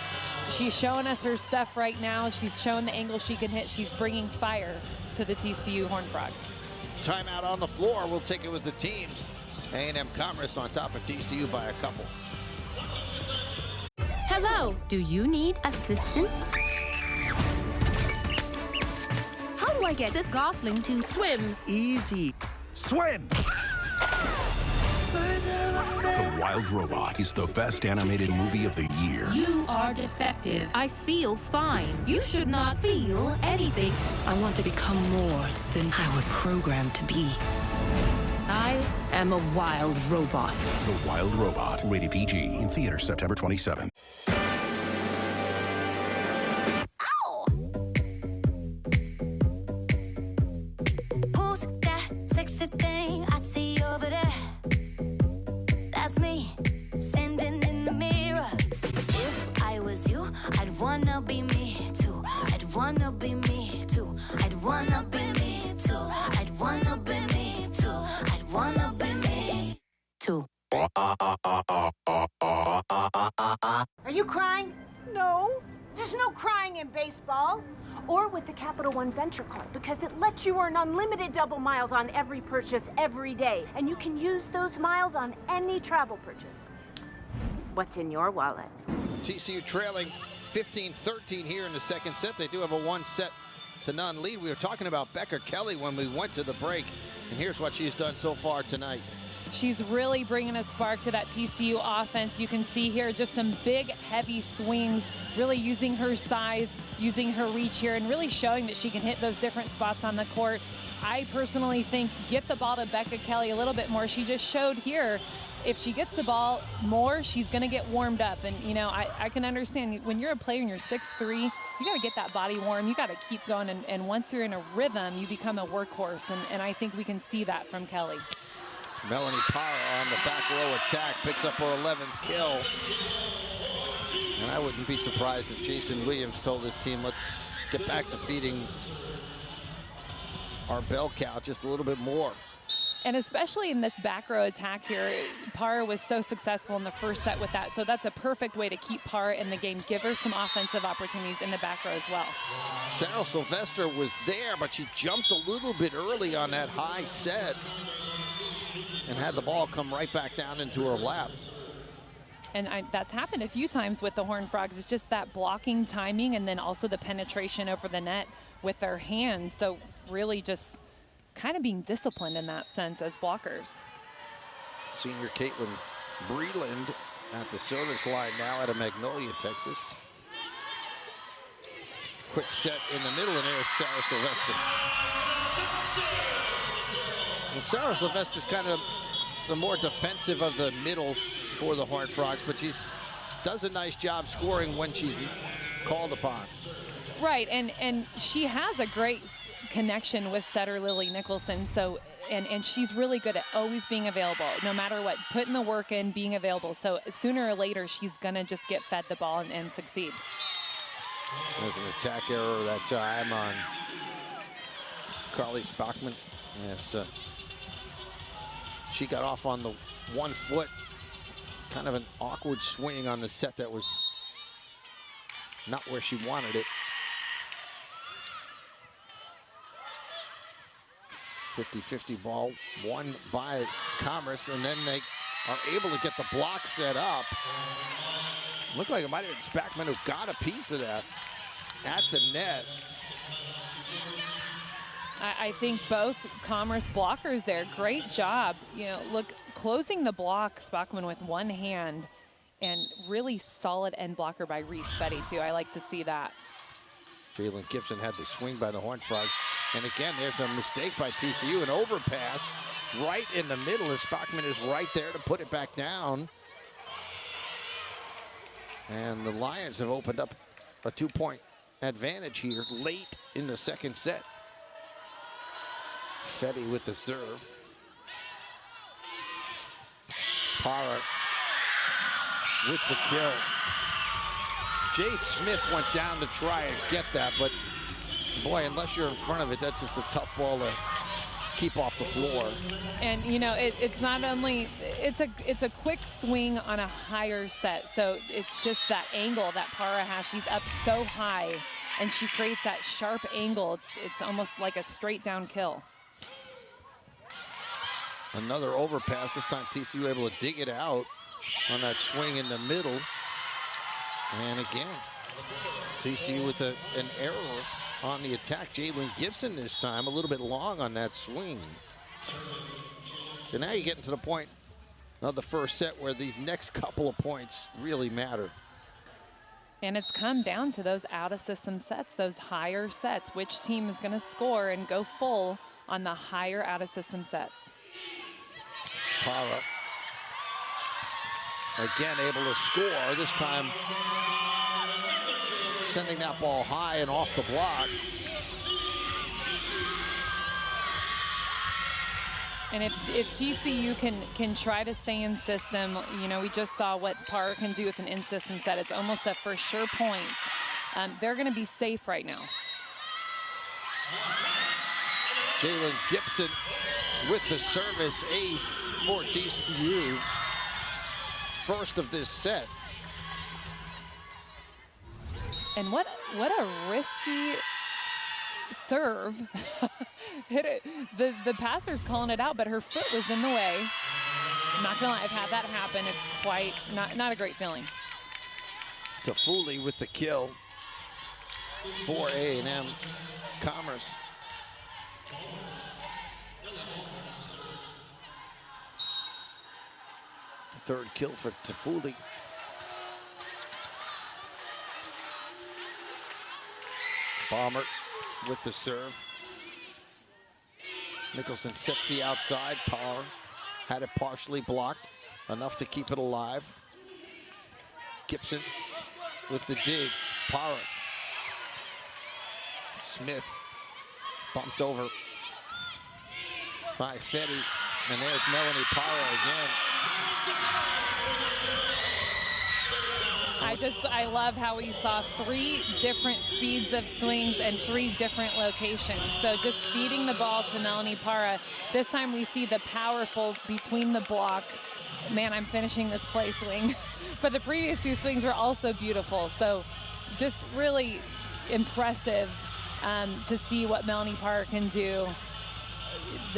she's showing us her stuff right now. She's showing the angle she can hit. She's bringing fire to the TCU Horned Frogs. Timeout on the floor. We'll take it with the teams. A&M Commerce on top of TCU by a couple. Hello. Do you need assistance? How do I get this gosling to swim? Easy. Swim! The Wild Robot is the best animated movie of the year. You are defective. I feel fine. You should not feel anything. I want to become more than I was programmed to be. I am a wild robot. The Wild Robot, rated PG, in theaters September 27th. Who's that sexy thing I see over there? That's me, standing in the mirror. If I was you, I'd wanna be me too. I'd wanna be me too. I'd wanna be me too. I'd wanna be me too. I'd wanna be me too. Are you crying? No. There's no crying in baseball. Or with the Capital One Venture Card, because it lets you earn unlimited double miles on every purchase every day. And you can use those miles on any travel purchase. What's in your wallet? TCU trailing 15-13 here in the second set. They do have a 1-0 lead. We were talking about Becca Kelly when we went to the break, and here's what she's done so far tonight. She's really bringing a spark to that TCU offense. You can see here just some big, heavy swings, really using her size, using her reach here, and really showing that she can hit those different spots on the court. I personally think get the ball to Becca Kelly a little bit more. She just showed here, if she gets the ball more, she's going to get warmed up. And, you know, I can understand when you're a player and you're 6'3", you got to get that body warm. You got to keep going. And once you're in a rhythm, you become a workhorse. And I think we can see that from Kelly. Melanie Parra on the back row attack, picks up her 11th kill. And I wouldn't be surprised if Jason Williams told his team, let's get back to feeding our bell cow just a little bit more. And especially in this back row attack here, Parra was so successful in the first set with that. So that's a perfect way to keep Parra in the game, give her some offensive opportunities in the back row as well. Sarah Sylvester was there, but she jumped a little bit early on that high set and had the ball come right back down into her lap. And that's happened a few times with the Horned Frogs. It's just that blocking timing and then also the penetration over the net with their hands. So really just kind of being disciplined in that sense as blockers. Senior Caitlin Breland At the service line now out of Magnolia, Texas. Quick set in the middle, and there's Sarah Sylvester. Well, Sarah Sylvester's kind of the more defensive of the middles for the Horned Frogs, but she does a nice job scoring when she's called upon. Right, and she has a great connection with setter Lily Nicholson, so and she's really good at always being available, no matter what, putting the work in, being available. So sooner or later, she's gonna just get fed the ball and succeed. There's an attack error that time on Carly Spockman. Yes, she got off on the 1 foot, kind of an awkward swing on the set that was not where she wanted it. 50-50 ball won by Commerce, and then they are able to get the block set up. Looked like it might have been Spackman who got a piece of that at the net. I think both Commerce blockers there, great job. You know, look, closing the block, Spackman with one hand, and really solid end blocker by Reese Fetty too. I like to see that. Jalen Gibson had the swing by the Horned Frogs. And again, there's a mistake by TCU, an overpass right in the middle, and Spackman is right there to put it back down. And the Lions have opened up a 2-point advantage here late in the second set. Fetty with the serve. Parra with the kill. Jade Smith went down to try and get that, but boy, unless you're in front of it, that's just a tough ball to keep off the floor. And you know, it's not only, it's a quick swing on a higher set, so it's just that angle that Parra has. She's up so high, and she creates that sharp angle. It's almost like a straight down kill. Another overpass, this time TCU able to dig it out on that swing in the middle. And again, TCU with an error on the attack. Jalen Gibson this time, a little bit long on that swing. So now you're getting to the point of the first set where these next couple of points really matter. And it's come down to those out-of-system sets, those higher sets. Which team is going to score and go full on the higher out-of-system sets? Parra again able to score, this time sending that ball high and off the block. And if TCU can try to stay in system, you know, we just saw what Parra can do with an in-system set. It's almost a for sure point. They're going to be safe right now. Jalen Gibson with the service ace for TCU. First of this set. And what a risky serve. Hit it. The passer's calling it out, but her foot was in the way. I'm not gonna lie, I've had that happen. It's quite not a great feeling. Tafuli with the kill for A&M Commerce. Third kill for Tafuli. Bomber with the serve. Nicholson sets the outside. Parra had it partially blocked, enough to keep it alive. Gibson with the dig. Parra. Smith bumped over by Fetty. And there's Melanie Parra again. I love how we saw 3 different speeds of swings and 3 different locations. So just feeding the ball to Melanie Parra. This time we see the powerful between the block. Man, I'm finishing this play swing. But the previous 2 swings were also beautiful. So just really impressive to see what Melanie Parra can do.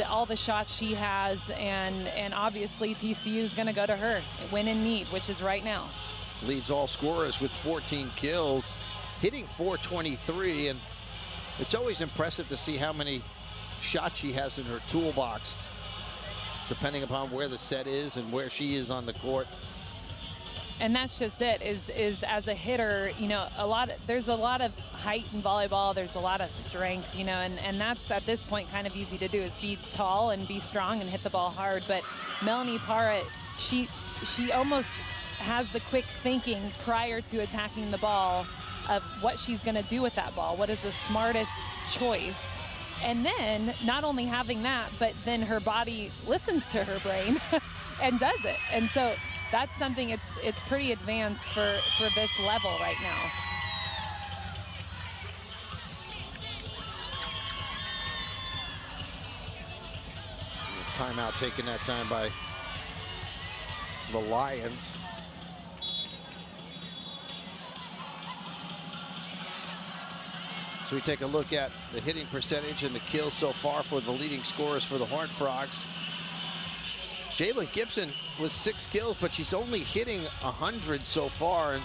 All the shots she has, and obviously TCU is going to go to her, win in need, which is right now. Leads all scorers with 14 kills, hitting .423, and it's always impressive to see how many shots she has in her toolbox, depending upon where the set is and where she is on the court. And that's just it, is as a hitter, you know, there's a lot of height in volleyball, there's a lot of strength, you know, and that's at this point kind of easy to do, is be tall and be strong and hit the ball hard. But Melanie Parra, she almost has the quick thinking prior to attacking the ball of what she's going to do with that ball, what is the smartest choice. And then not only having that, but then her body listens to her brain and does it. And so that's something, it's pretty advanced for this level right now. Timeout taken that time by the Lions. So we take a look at the hitting percentage and the kills so far for the leading scorers for the Horned Frogs. Jayla Gibson with 6 kills, but she's only hitting 100 so far, and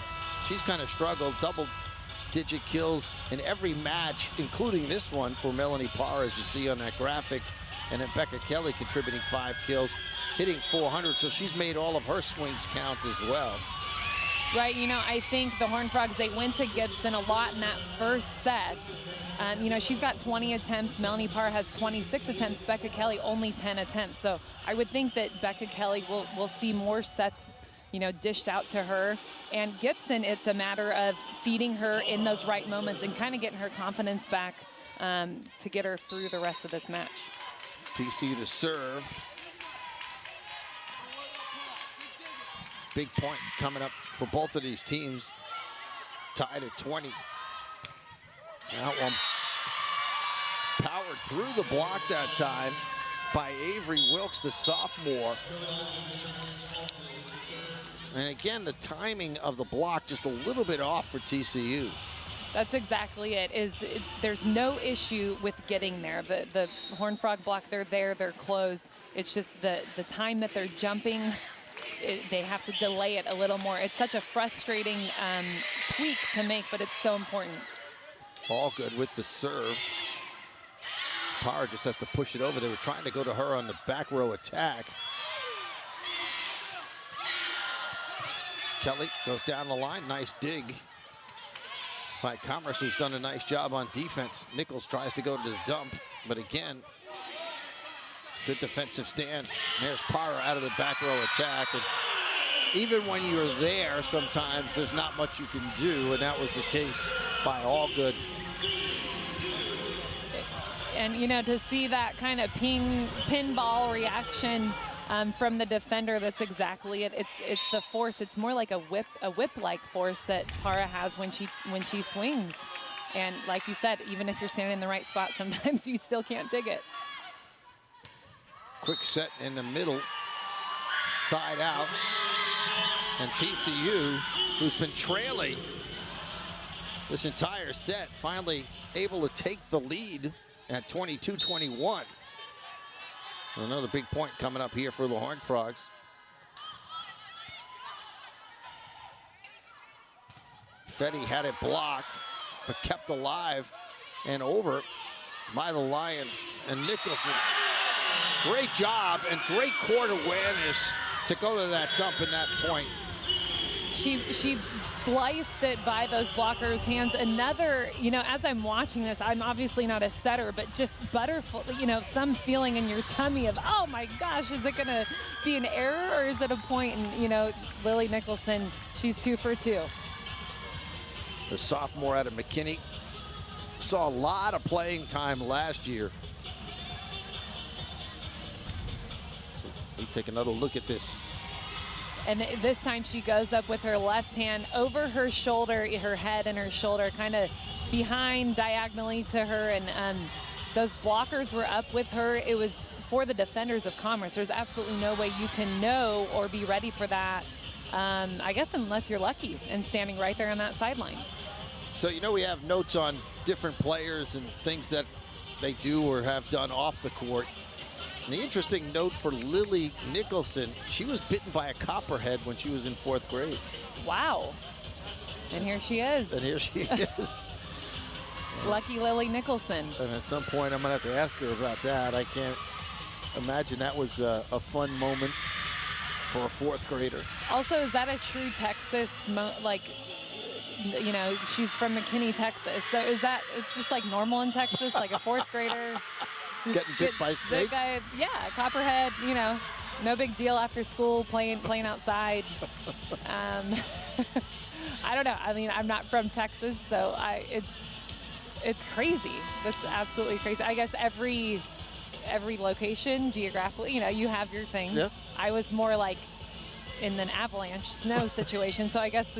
she's kind of struggled. Double-digit kills in every match, including this one for Melanie Parra, as you see on that graphic. And then Becca Kelly contributing 5 kills, hitting 400, so she's made all of her swings count as well. Right, you know, I think the Horned Frogs, they went to Gibson a lot in that first set. You know, she's got 20 attempts. Melanie Parra has 26 attempts. Becca Kelly only 10 attempts. So I would think that Becca Kelly will see more sets, you know, dished out to her. And Gibson, it's a matter of feeding her in those right moments and kind of getting her confidence back to get her through the rest of this match. TCU to serve. Big point coming up for both of these teams. Tied at 20. That one powered through the block that time by Avery Wilkes, the sophomore. And again, the timing of the block just a little bit off for TCU. That's exactly it. There's no issue with getting there. The Horned Frog block, they're there, they're closed. It's just the time that they're jumping, they have to delay it a little more. It's such a frustrating tweak to make, but it's so important. All good with the serve. Parra just has to push it over. They were trying to go to her on the back row attack. Kelly goes down the line. Nice dig by Commerce, who's done a nice job on defense. Nichols tries to go to the dump, but again, good defensive stand. There's Parra out of the back row attack. And even when you're there, sometimes there's not much you can do, and that was the case by Allgood. And, you know, to see that kind of pinball reaction from the defender, that's exactly it. It's the force. It's more like a whip-like force that Parra has when she swings. And like you said, even if you're standing in the right spot, sometimes you still can't dig it. Quick set in the middle, side out. And TCU, who's been trailing this entire set, finally able to take the lead at 22-21. Another big point coming up here for the Horned Frogs. Fetty had it blocked, but kept alive and over by the Lions. And Nicholson, great job and great court awareness to go to that dump in that point. She sliced it by those blockers' hands. Another, you know, as I'm watching this, I'm obviously not a setter, but just butterfly, you know, some feeling in your tummy of, oh my gosh, is it gonna be an error or is it a point? And, you know, Lily Nicholson, she's 2 for 2. The sophomore out of McKinney saw a lot of playing time last year. So we take another look at this. And this time she goes up with her left hand over her shoulder, her head and her shoulder, kind of behind diagonally to her. And those blockers were up with her. It was for the defenders of Commerce. There's absolutely no way you can know or be ready for that, I guess, unless you're lucky and standing right there on that sideline. So, you know, we have notes on different players and things that they do or have done off the court. And the interesting note for Lily Nicholson, she was bitten by a copperhead when she was in 4th grade. Wow. And here she is. And here she is. Lucky Lily Nicholson. And at some point, I'm going to have to ask her about that. I can't imagine that was a fun moment for a fourth grader. Also, is that a true Texas, you know, she's from McKinney, Texas. So is that, it's just like normal in Texas, like a fourth grader? Getting bit by snakes? Yeah, copperhead, you know, no big deal after school, playing outside. I don't know. I mean, I'm not from Texas, so it's crazy. That's absolutely crazy. I guess every location geographically, you know, you have your things. Yep. I was more like in an avalanche snow situation, so I guess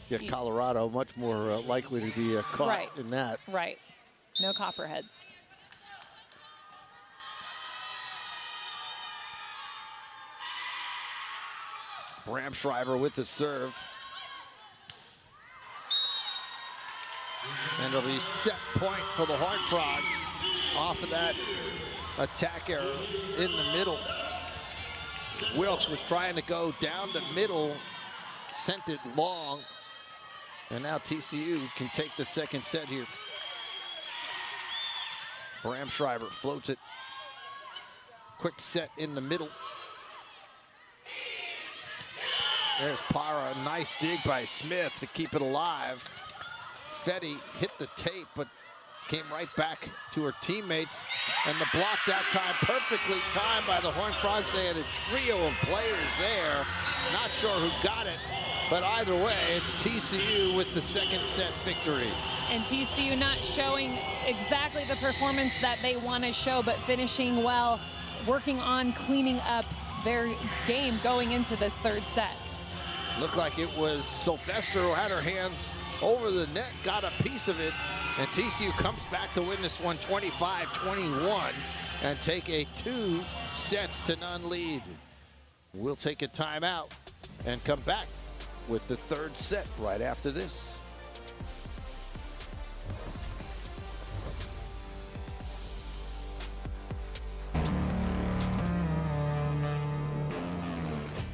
it's Colorado much more likely to be caught in that. Right. No copperheads. Bramschreiber with the serve. And it'll be set point for the Horned Frogs off of that attack error in the middle. Wilkes was trying to go down the middle, sent it long, and now TCU can take the second set here. Bramschreiber floats it. Quick set in the middle. There's Para, a nice dig by Smith to keep it alive. Fetty hit the tape, but came right back to her teammates. And the block that time perfectly timed by the Horned Frogs. They had a trio of players there. Not sure who got it, but either way, it's TCU with the second set victory. And TCU not showing exactly the performance that they want to show, but finishing well, working on cleaning up their game going into this third set. Looked like it was Sylvester who had her hands over the net, got a piece of it, and TCU comes back to win this one 25-21 and take a 2-0 lead. We'll take a timeout and come back with the third set right after this.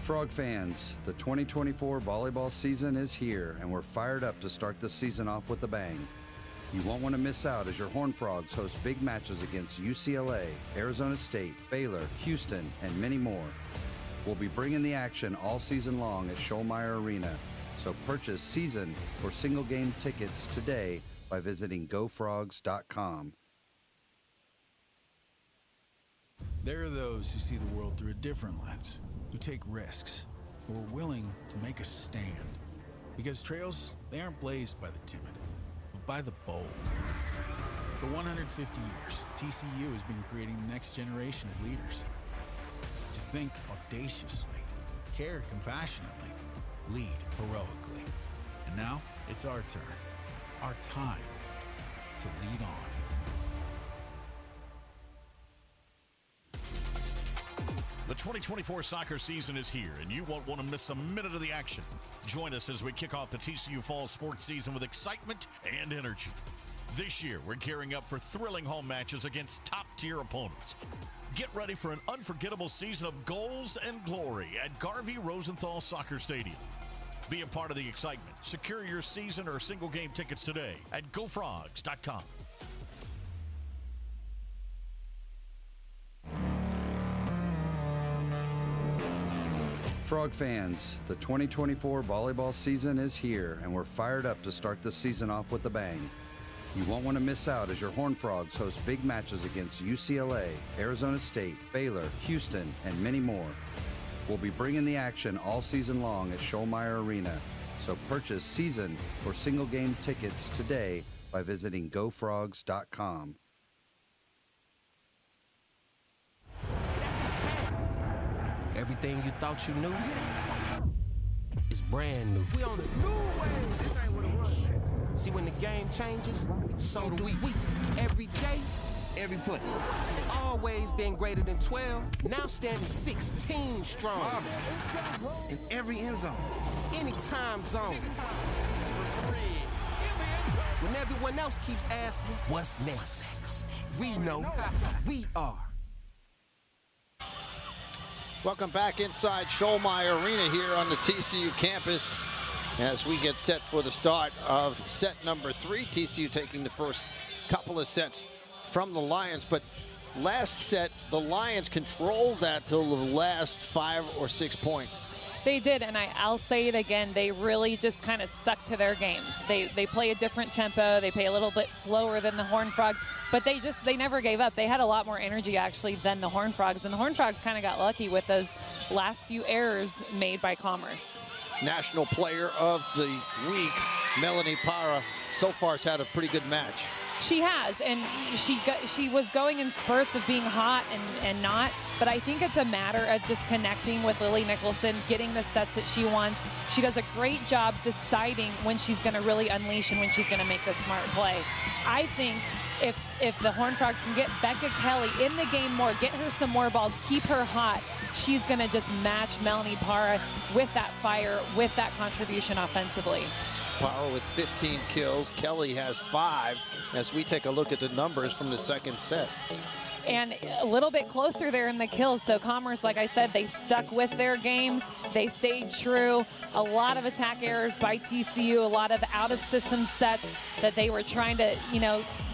Frog fans, the 2024 volleyball season is here, and we're fired up to start the season off with a bang. You won't want to miss out as your Horned Frogs host big matches against UCLA, Arizona State, Baylor, Houston, and many more. We'll be bringing the action all season long at Schollmeyer Arena, so purchase season or single game tickets today by visiting gofrogs.com. There are those who see the world through a different lens, who take risks, who are willing to make a stand. Because trails, they aren't blazed by the timid, but by the bold. For 150 years, TCU has been creating the next generation of leaders. To think audaciously, care compassionately, lead heroically. And now, it's our turn, our time to lead on. The 2024 soccer season is here, and you won't want to miss a minute of the action. Join us as we kick off the TCU fall sports season with excitement and energy. This year, we're gearing up for thrilling home matches against top-tier opponents. Get ready for an unforgettable season of goals and glory at Garvey Rosenthal Soccer Stadium. Be a part of the excitement. Secure your season or single game tickets today at gofrogs.com. Frog fans, the 2024 volleyball season is here, and we're fired up to start the season off with a bang. You won't want to miss out as your Horned Frogs host big matches against UCLA, Arizona State, Baylor, Houston, and many more. We'll be bringing the action all season long at Schollmeyer Arena, so purchase season or single game tickets today by visiting gofrogs.com. Everything you thought you knew is brand new. We on a new wave. This ain't what it was. See, when the game changes, so do we. Every day, every play. Always been greater than 12, now standing 16 strong. In every end zone, any time zone. When everyone else keeps asking, what's next? We know we are. Welcome back inside Schollmeyer Arena here on the TCU campus as we get set for the start of set number 3. TCU taking the first couple of sets from the Lions, but last set, the Lions controlled that till the last 5 or 6 points. They did, and I'll say it again. They really just kind of stuck to their game. They play a different tempo. They play a little bit slower than the Horned Frogs, but they never gave up. They had a lot more energy, actually, than the Horned Frogs, and the Horned Frogs kind of got lucky with those last few errors made by Commerce. National Player of the Week, Melanie Parra, so far has had a pretty good match. She has, and she was going in spurts of being hot and not, but I think it's a matter of just connecting with Lily Nicholson, getting the sets that she wants. She does a great job deciding when she's going to really unleash and when she's going to make the smart play. I think if the Horned Frogs can get Becca Kelly in the game more, get her some more balls, keep her hot, she's going to just match Melanie Parra with that fire, with that contribution offensively. Parra with 15 kills. Kelly has 5 as we take a look at the numbers from the second set. And a little bit closer there in the kills. So Commerce, like I said, they stuck with their game. They stayed true. A lot of attack errors by TCU, a lot of out-of-system sets that they were trying to,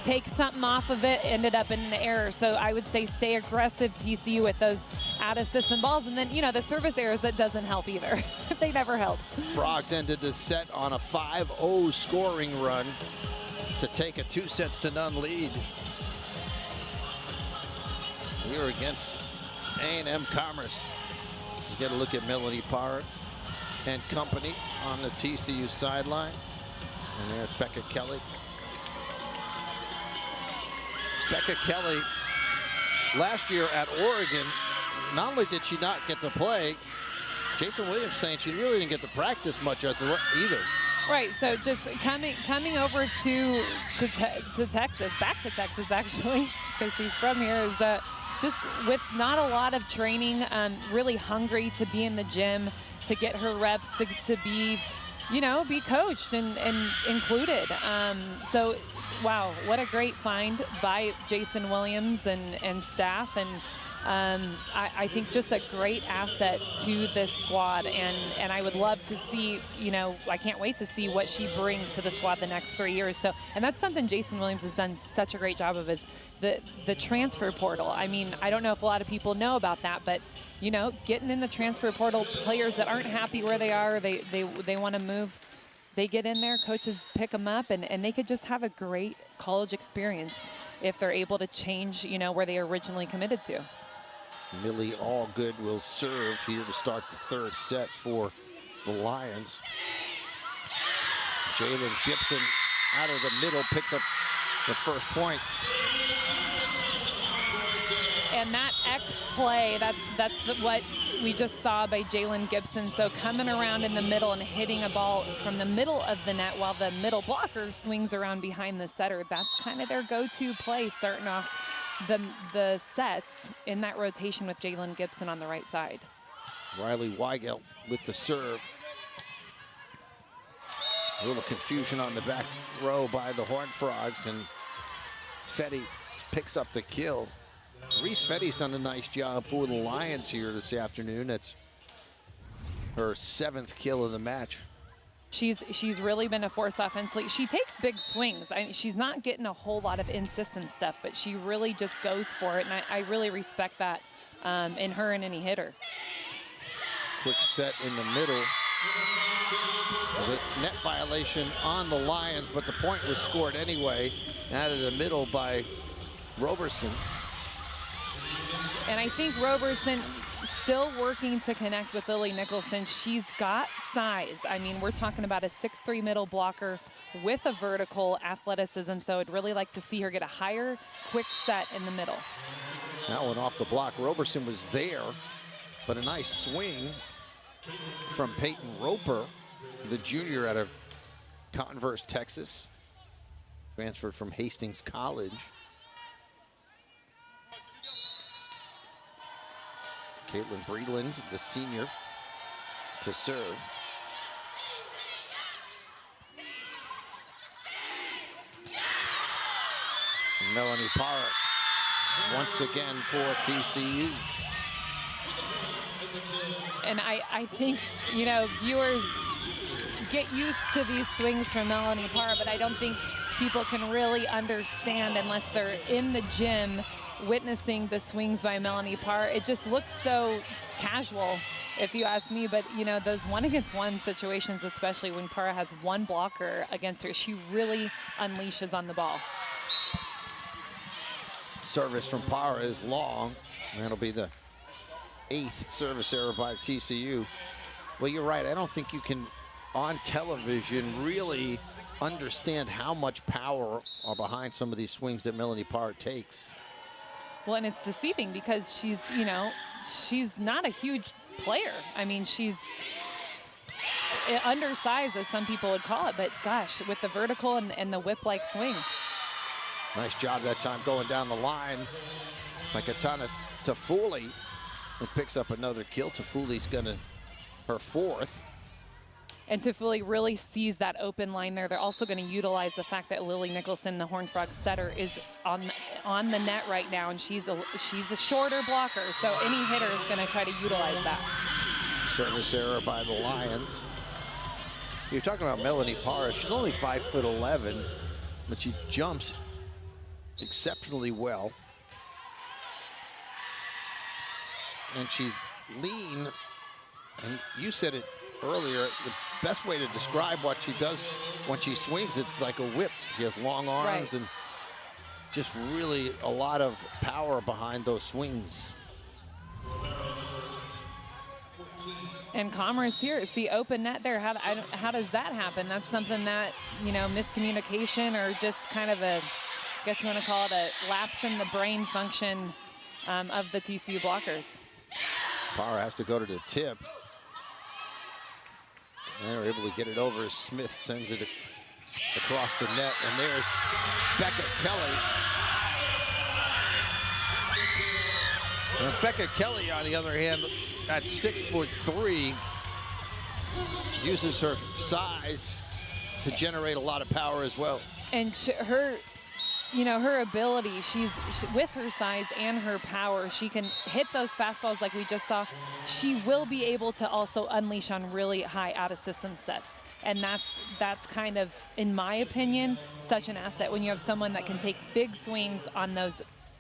take something off of it, ended up in the error. So I would say stay aggressive, TCU, with those out-of-system balls. And then, the service errors, that doesn't help either. They never help. Frogs ended the set on a 5-0 scoring run to take a 2-0 lead. We were against A&M Commerce. You get a look at Melanie Parra and company on the TCU sideline. And there's Becca Kelly. Becca Kelly, last year at Oregon, not only did she not get to play, Jason Williams saying she really didn't get to practice much either. Right, so just coming over to Texas, back to Texas actually, because she's from here, is just with not a lot of training, really hungry to be in the gym, to get her reps, to be, be coached and included. So, wow, what a great find by Jason Williams and staff. And I think just a great asset to this squad, and I would love to see, I can't wait to see what she brings to the squad the next 3 years. So, and that's something Jason Williams has done such a great job of, is the transfer portal. I mean, I don't know if a lot of people know about that, but getting in the transfer portal, players that aren't happy where they are, they want to move, they get in there, coaches pick them up, and they could just have a great college experience if they're able to change, where they originally committed to. Millie Allgood will serve here to start the third set for the Lions. Jalen Gibson out of the middle picks up the first point. And that X play, that's what we just saw by Jalen Gibson. So coming around in the middle and hitting a ball from the middle of the net while the middle blocker swings around behind the setter. That's kind of their go-to play, starting off the sets in that rotation with Jalen Gibson on the right side. Riley Weigel with the serve. A little confusion on the back row by the Horned Frogs, and Fetty picks up the kill. Reese Fetty's done a nice job for the Lions here this afternoon. That's her 7th kill of the match. She's really been a force offensively. She takes big swings. She's not getting a whole lot of in-system stuff, but she really just goes for it, and I really respect that in her and any hitter. Quick set in the middle. The net violation on the Lions, but the point was scored anyway. Out of the middle by Roberson. And I think Roberson still working to connect with Lily Nicholson. She's got size. I mean, we're talking about a 6'3" middle blocker with a vertical athleticism, so I'd really like to see her get a higher quick set in the middle. That one off the block. Roberson was there, but a nice swing from Peyton Roper, the junior out of Converse, Texas. Transferred from Hastings College. Caitlin Breland, the senior, to serve. Melanie Parra once again for TCU. And I think, viewers get used to these swings from Melanie Parra, but I don't think people can really understand unless they're in the gym witnessing the swings by Melanie Parr. It just looks so casual, if you ask me. But, you know, those 1-against-1 situations, especially when Parr has one blocker against her, she really unleashes on the ball. Service from Parr is long. That'll be the 8th service error by TCU. Well, you're right. I don't think you can, on television, really understand how much power are behind some of these swings that Melanie Parr takes. Well, and it's deceiving because she's, you know, she's not a huge player. I mean, she's undersized, as some people would call it, but gosh, with the vertical and the whip-like swing. Nice job that time going down the line. Like a ton of Tafuli, who picks up another kill. Tafuli's gonna, her 4th. And Tafuli really sees that open line there. They're also going to utilize the fact that Lily Nicholson, the Horned Frog setter, is on the net right now, and she's a shorter blocker, so any hitter is going to try to utilize that. Service error by the Lions. You're talking about Melanie Parr. She's only 5'11", but she jumps exceptionally well. And she's lean, and you said it earlier, the best way to describe what she does when she swings, it's like a whip. She has long arms, right, and just really a lot of power behind those swings. And Commerce here, see open net there. How does that happen? That's something that, you know, miscommunication or just kind of a, I guess you want to call it a lapse in the brain function of the TCU blockers. Parr has to go to the tip. They're able to get it over. Smith sends it across the net, and there's Becca Kelly. And Becca Kelly, on the other hand, at 6'3", uses her size to generate a lot of power as well. And her, you know, her ability, she with her size and her power, she can hit those fastballs like we just saw. She will be able to also unleash on really high out-of-system sets. And that's kind of, in my opinion, such an asset when you have someone that can take big swings on those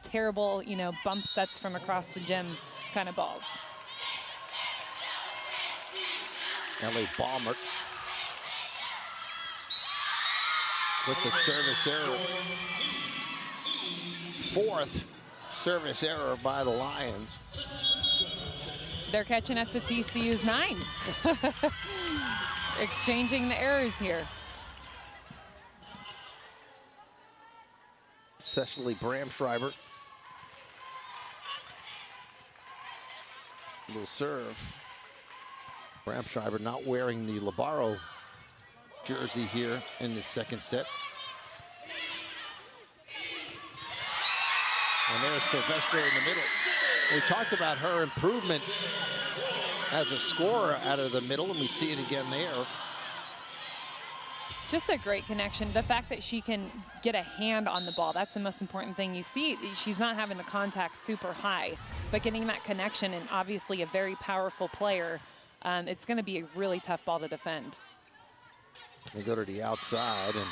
terrible, you know, bump sets from across the gym kind of balls. Ellie Balmer with the service error. 4th service error by the Lions. They're catching up to TCU's 9. Exchanging the errors here. Cecily Bramschreiber. Little serve. Bramschreiber not wearing the Labaro jersey here in the second set. And there's Sylvester in the middle. We talked about her improvement as a scorer out of the middle, and we see it again there. Just a great connection. The fact that she can get a hand on the ball, that's the most important thing. You see, she's not having the contact super high, but getting that connection, and obviously a very powerful player, it's going to be a really tough ball to defend. They go to the outside, and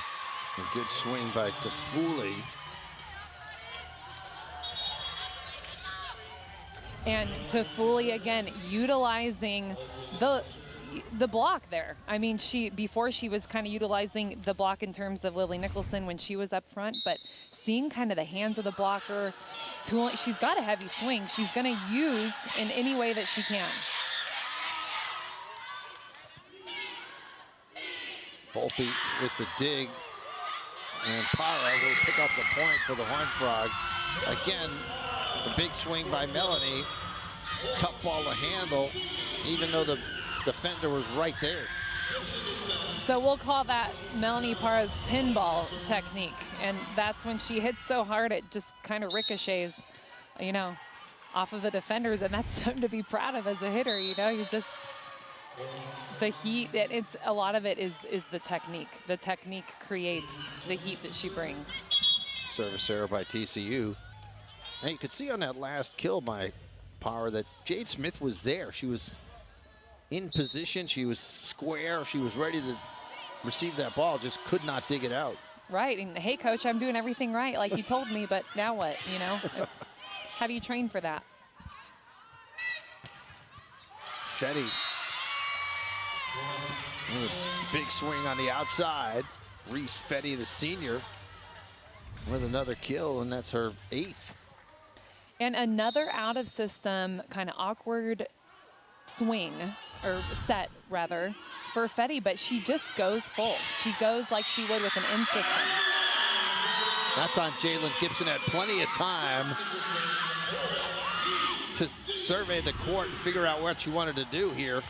a good swing by Tafuli. And Tafuli, again, utilizing the block there. I mean, before she was kind of utilizing the block in terms of Lily Nicholson when she was up front, but seeing kind of the hands of the blocker, she's got a heavy swing. She's going to use in any way that she can. Volpe with the dig, and Parra will pick up the point for the Horned Frogs. Again, the big swing by Melanie, tough ball to handle, even though the defender was right there. So we'll call that Melanie Parra's pinball technique, and that's when she hits so hard it just kind of ricochets, you know, off of the defenders, and that's something to be proud of as a hitter. You know, you're just the heat. It's a lot of it is the technique. The technique creates the heat that she brings. Service error by TCU. And you could see on that last kill by Parra that Jade Smith was there. She was in position. She was square. She was ready to receive that ball. Just could not dig it out. Right. And hey, coach, I'm doing everything right, like you told me. But now what? You know, How do you train for that? Fetty. Big swing on the outside. Reese Fetty, the senior, with another kill, and that's her 8th. And another out of system, kind of awkward swing, or set rather, for Fetty, but she just goes full. She goes like she would with an in system. That time Jalen Gibson had plenty of time to survey the court and figure out what she wanted to do here.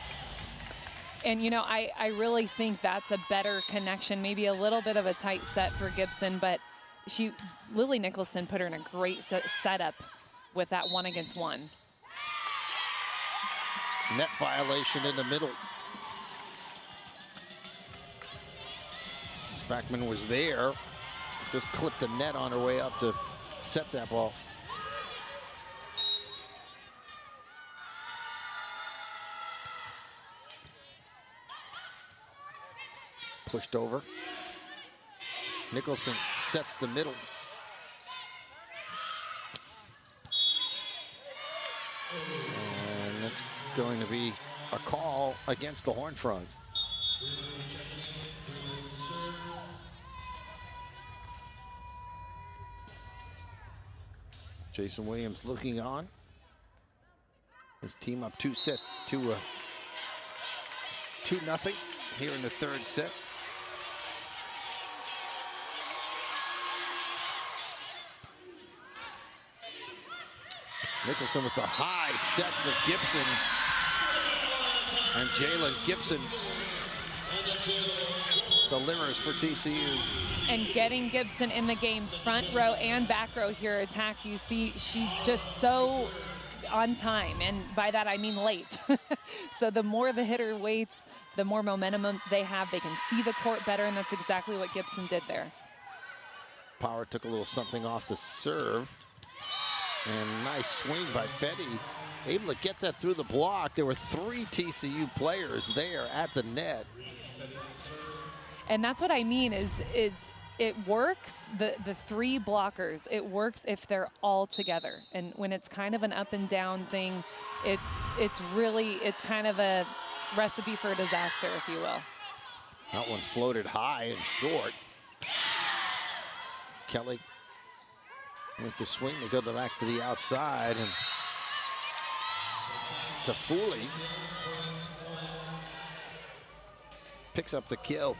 And, you know, I really think that's a better connection, maybe a little bit of a tight set for Gibson, but Lily Nicholson put her in a great setup with that 1-against-1. Net violation in the middle. Spackman was there. Just clipped the net on her way up to set that ball. Pushed over. Nicholson sets the middle. And that's going to be a call against the Horned Frogs. Jason Williams looking on. His team up 2-0 here in the 3rd set. Nicholson with the high set for Gibson. And Jalen Gibson delivers for TCU. And getting Gibson in the game, front row and back row here attack, you see she's just so on time, and by that I mean late. So the more the hitter waits, the more momentum they have. They can see the court better, and that's exactly what Gibson did there. Power took a little something off the serve. And nice swing by Fetty. Able to get that through the block. There were 3 TCU players there at the net. And that's what I mean is it works, the 3 blockers, it works if they're all together. And when it's kind of an up and down thing, it's kind of a recipe for a disaster, if you will. That one floated high and short. Kelly with the swing, they go back to the outside, and Tafuli picks up the kill.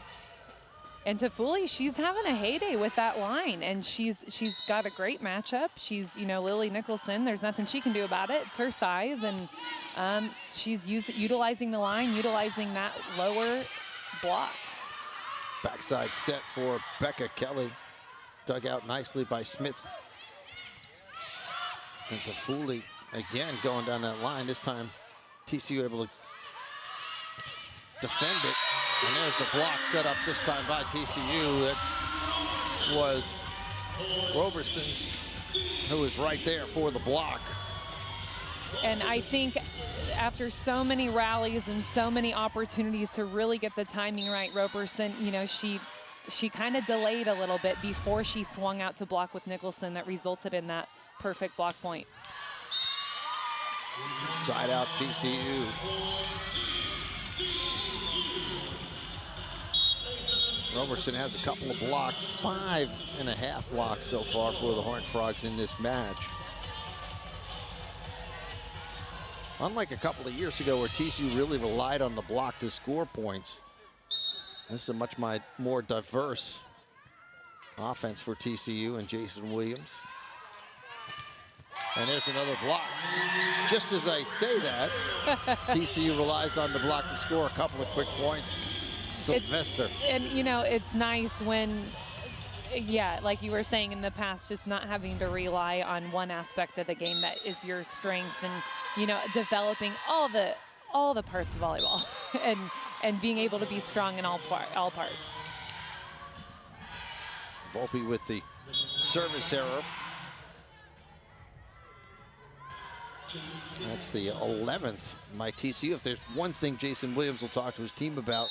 And Tafuli, she's having a heyday with that line, and she's got a great matchup. She's, you know, Lily Nicholson. There's nothing she can do about it. It's her size, and she's utilizing the line, utilizing that lower block. Backside set for Becca Kelly. Dug out nicely by Smith. And Tafuli again going down that line. This time TCU able to defend it. And there's the block set up this time by TCU. That was Roberson, who was right there for the block. And I think after so many rallies and so many opportunities to really get the timing right, Roberson, you know, she kind of delayed a little bit before she swung out to block with Nicholson. That resulted in that perfect block point. Side out TCU. Roberson has a couple of blocks, 5.5 blocks so far for the Horned Frogs in this match. Unlike a couple of years ago where TCU really relied on the block to score points, this is a much more diverse offense for TCU and Jason Williams. And there's another block. Just as I say that, TCU relies on the block to score a couple of quick points. Sylvester. And, you know, it's nice when, yeah, like you were saying in the past, just not having to rely on one aspect of the game that is your strength, and, you know, developing all the parts of volleyball and being able to be strong in all parts. Volpe with the service error. That's the 11th by TCU. If there's one thing Jason Williams will talk to his team about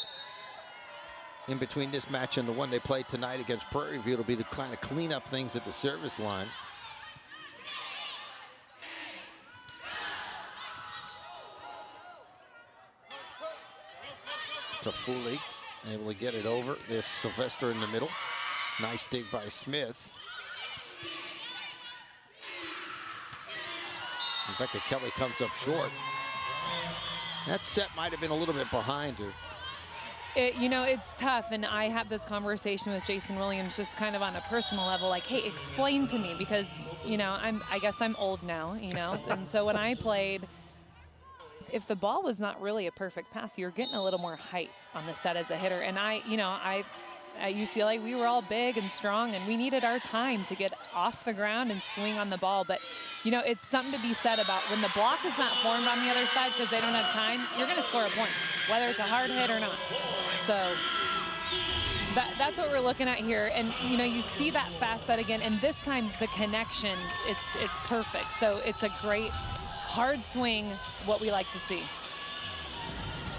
in between this match and the one they play tonight against Prairie View, it'll be to kind of clean up things at the service line. Toffoli able to get it over. There's Sylvester in the middle. Nice dig by Smith. Rebecca Kelly comes up short. That set might have been a little bit behind her. It's tough, and I had this conversation with Jason Williams just kind of on a personal level, like, hey, explain to me, because, I guess I'm old now, and so when I played, if the ball was not really a perfect pass, you're getting a little more height on the set as a hitter, and at UCLA, we were all big and strong, and we needed our time to get off the ground and swing on the ball. But, it's something to be said about when the block is not formed on the other side because they don't have time, you're going to score a point, whether it's a hard hit or not. So that's what we're looking at here. And, you see that fast set again, and this time the connection, it's perfect. So it's a great hard swing, what we like to see.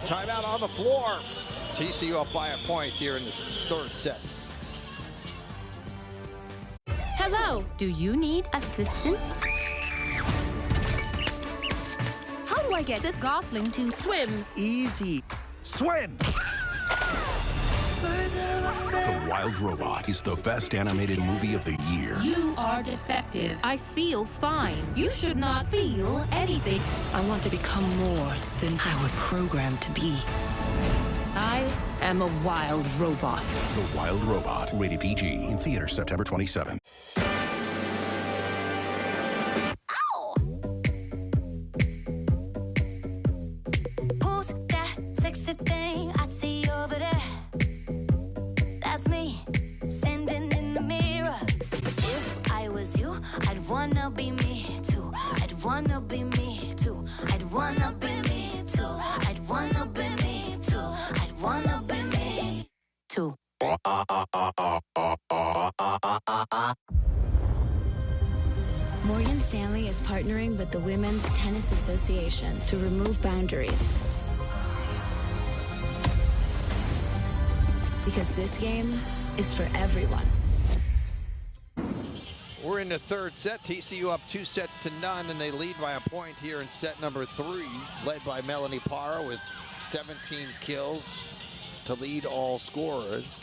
Timeout on the floor. TCU up by a point here in the third set. Hello, do you need assistance? How do I get this gosling to swim? Easy. Swim! The Wild Robot is the best animated movie of the year. You are defective. I feel fine. You should not feel anything. I want to become more than I was programmed to be. I am a wild robot. The Wild Robot, rated PG, in theaters September 27th. Ow! Who's that sexy thing I see over there? That's me, standing in the mirror. If I was you, I'd wanna be me too. I'd wanna be me too. I'd wanna be me too. I'd wanna be me too. I'd wanna be me too. Morgan Stanley is partnering with the Women's Tennis Association to remove boundaries. Because this game is for everyone. We're in the third set. TCU up 2-0, and they lead by a point here in set number 3, led by Melanie Parra with 17 kills to lead all scorers.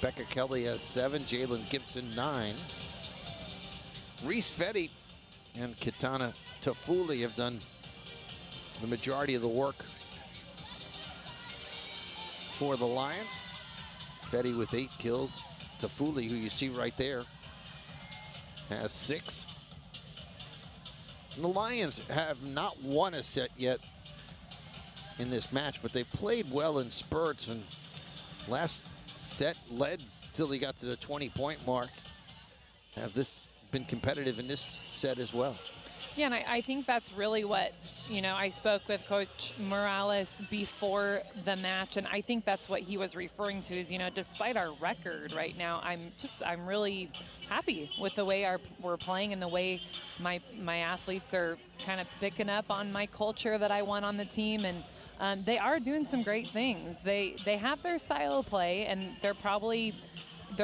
Becca Kelly has 7, Jalen Gibson 9. Reese Fetty and Kitana Toffoli have done the majority of the work for the Lions. Fetty with 8 kills. Toffoli, who you see right there, has 6. And the Lions have not won a set yet in this match, but they played well in spurts, and last set led till he got to the 20-point mark. Have this been competitive in this set as well? Yeah, and I think that's really what, I spoke with Coach Morales before the match, and I think that's what he was referring to is, despite our record right now, I'm really happy with the way we're playing and the way my athletes are kind of picking up on my culture that I want on the team, and they are doing some great things. They have their style of play, and they're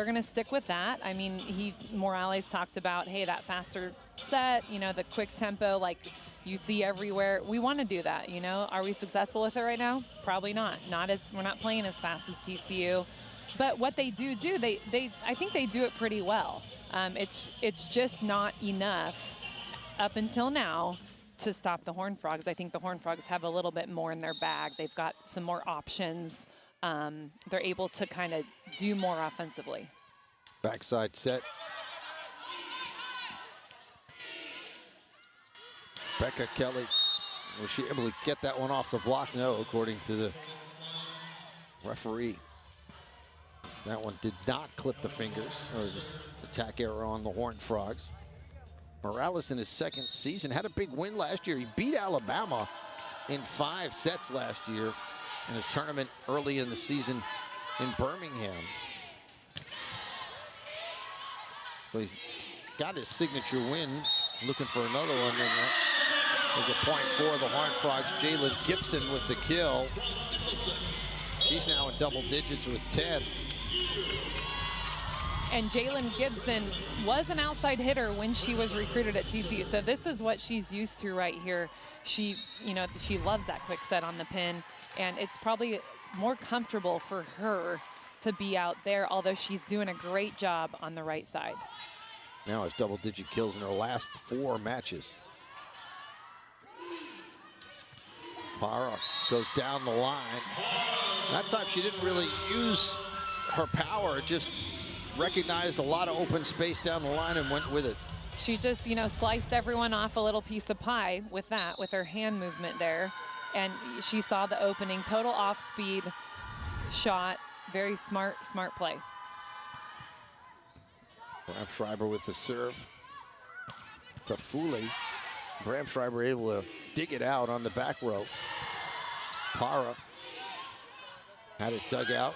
going to stick with that. I mean, Morales talked about, hey, that faster set, the quick tempo, like you see everywhere. We want to do that, Are we successful with it right now? Probably not. We're not playing as fast as TCU. But what they do, I think they do it pretty well. It's just not enough up until now to stop the Horned Frogs. I think the Horned Frogs have a little bit more in their bag. They've got some more options. They're able to kind of do more offensively. Backside set. Becca Kelly, was she able to get that one off the block? No, according to the referee. That one did not clip the fingers. It was an attack error on the Horned Frogs. Morales in his second season had a big win last year. He beat Alabama in 5 sets last year in a tournament early in the season in Birmingham. So he's got his signature win, looking for another one. And there's a point for the Horned Frogs. Jalen Gibson with the kill. She's now in double digits with 10. And Jalen Gibson was an outside hitter when she was recruited at TCU. So this is what she's used to right here. She loves that quick set on the pin. And it's probably more comfortable for her to be out there, although she's doing a great job on the right side. Now has double-digit kills in her last 4 matches. Parra goes down the line. That time she didn't really use her power, just recognized a lot of open space down the line and went with it. She just, sliced everyone off a little piece of pie with that, with her hand movement there. And she saw the opening, total off-speed shot. Very smart play. Bramschreiber with the serve to Foley. Bramschreiber able to dig it out on the back row. Parra had it dug out.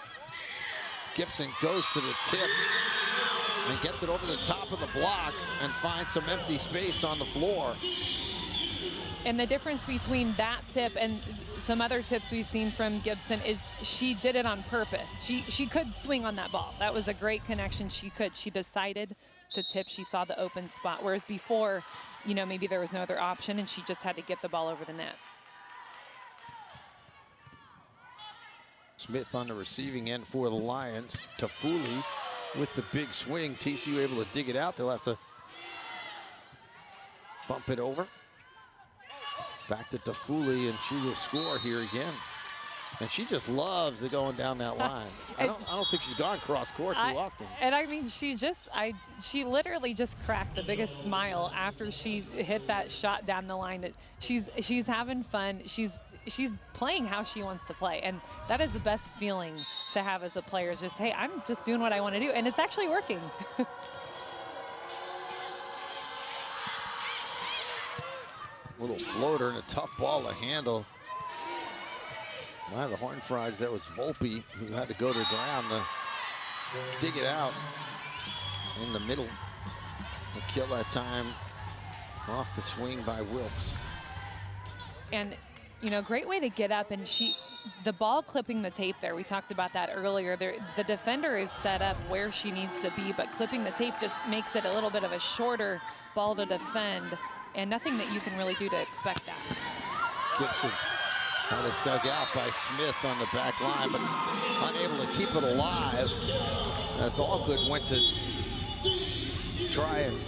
Gibson goes to the tip and gets it over the top of the block and finds some empty space on the floor. And the difference between that tip and some other tips we've seen from Gibson is she did it on purpose. She could swing on that ball. That was a great connection. She decided to tip. She saw the open spot. Whereas before, maybe there was no other option and she just had to get the ball over the net. Smith on the receiving end for the Lions. Toffoli with the big swing. TCU able to dig it out. They'll have to bump it over. Back to Toffoli, and she will score here again. And she just loves the going down that line. I don't think she's gone cross court too often. And I mean, she literally just cracked the biggest smile after she hit that shot down the line. She's having fun. She's playing how she wants to play, and that is the best feeling to have as a player. Is just, hey, I'm just doing what I want to do, and it's actually working. Little floater and a tough ball to handle. By the Horned Frogs, that was Volpe who had to go to the ground to dig it out in the middle. To kill that time off the swing by Wilkes. And great way to get up, and the ball clipping the tape there, we talked about that earlier. The defender is set up where she needs to be, but clipping the tape just makes it a little bit of a shorter ball to defend, and nothing that you can really do to expect that. Gibson had it dug out by Smith on the back line, but unable to keep it alive. As Allgood went to try and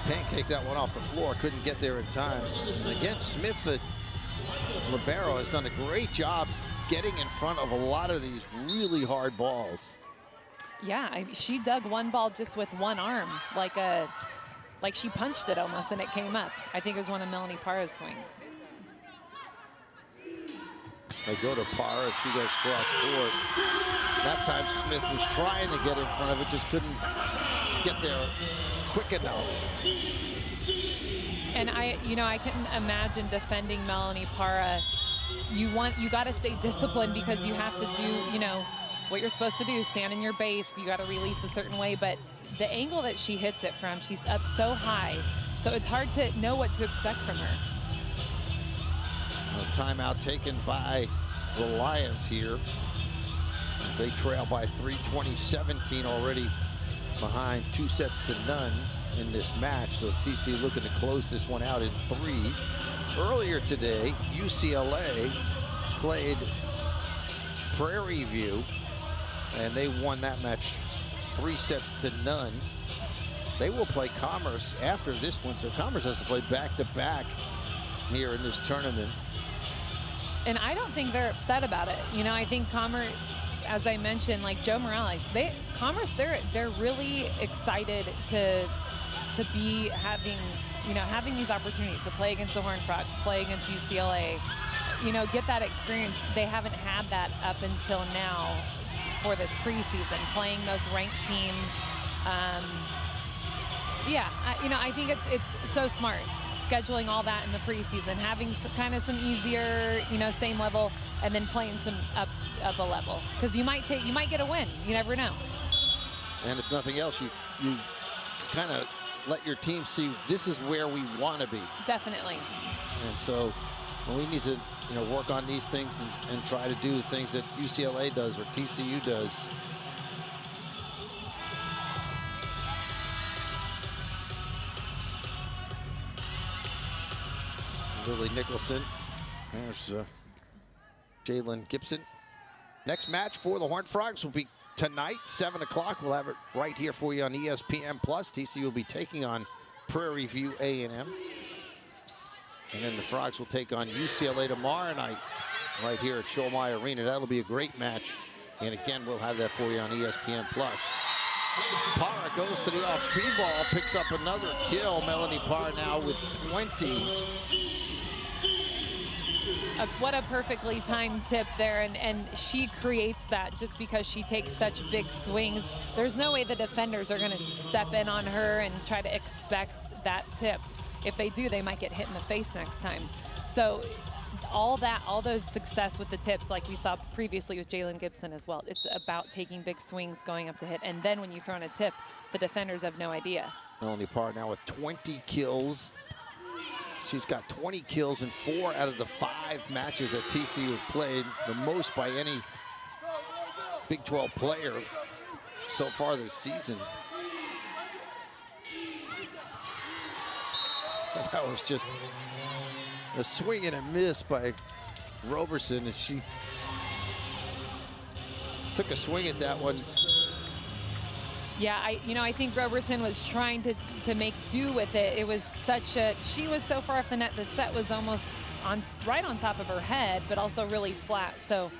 pancake that one off the floor, couldn't get there in time. And again, Smith, the libero, has done a great job getting in front of a lot of these really hard balls. Yeah, she dug one ball just with one arm, like she punched it almost, and it came up. I think it was one of Melanie Parra's swings. They go to Parra, she goes cross court. That time Smith was trying to get in front of it, just couldn't get there quick enough. And I couldn't imagine defending Melanie Parra. You got to stay disciplined because you have to do, what you're supposed to do, stand in your base. You got to release a certain way, but the angle that she hits it from, she's up so high, so it's hard to know what to expect from her. A timeout taken by the Lions here. As they trail by 3, 20-17 already behind 2-0 in this match. So TCU looking to close this one out in 3. Earlier today, UCLA played Prairie View, and they won that match 3-0. They will play Commerce after this one, so Commerce has to play back-to-back here in this tournament. And I don't think they're upset about it. I think Commerce, as I mentioned, like Joe Morales, they're really excited to be having these opportunities to play against the Horned Frogs, play against UCLA, get that experience. They haven't had that up until now for this preseason, playing those ranked teams. I think it's so smart, scheduling all that in the preseason, having kind of some easier, same level, and then playing some up a level, because you might get a win. You never know. And if nothing else, you kind of let your team see this is where we want to be. Definitely. And so we need to work on these things and try to do things that UCLA does or TCU does. Lily Nicholson. There's Jalen Gibson Next match for the Horned Frogs will be tonight, 7 o'clock. We'll have it right here for you on ESPN+. TCU will be taking on Prairie View A&M. And then the Frogs will take on UCLA tomorrow night right here at Schollmeyer Arena. That'll be a great match. And again, we'll have that for you on ESPN+. Parra goes to the off-speed ball, picks up another kill. Melanie Parra now with 20. What a perfectly timed tip there, and she creates that just because she takes such big swings. There's no way the defenders are going to step in on her and try to expect that tip. If they do, they might get hit in the face next time. So all those success with the tips, like we saw previously with Jalen Gibson as well, it's about taking big swings, going up to hit, and then when you throw in a tip, the defenders have no idea. Melanie Parra now with 20 kills. She's got 20 kills in 4 out of the 5 matches that TCU has played, the most by any Big 12 player so far this season. That was just a swing and a miss by Roberson as she took a swing at that one. Yeah, I think Robertson was trying to make do with it. It was she was so far off the net, the set was almost right on top of her head, but also really flat. So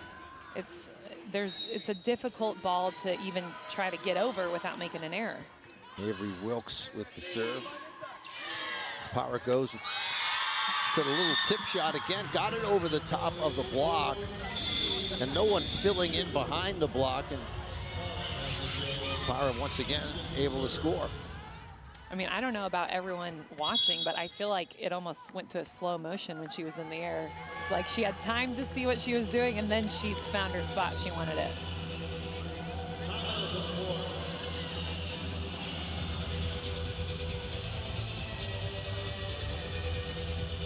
it's a difficult ball to even try to get over without making an error. Avery Wilkes with the serve. Parra goes to the little tip shot again, got it over the top of the block, and no one filling in behind the block, and Parra once again able to score. I mean, I don't know about everyone watching, but I feel like it almost went to a slow motion when she was in the air. It's like she had time to see what she was doing, and then she found her spot. She wanted it.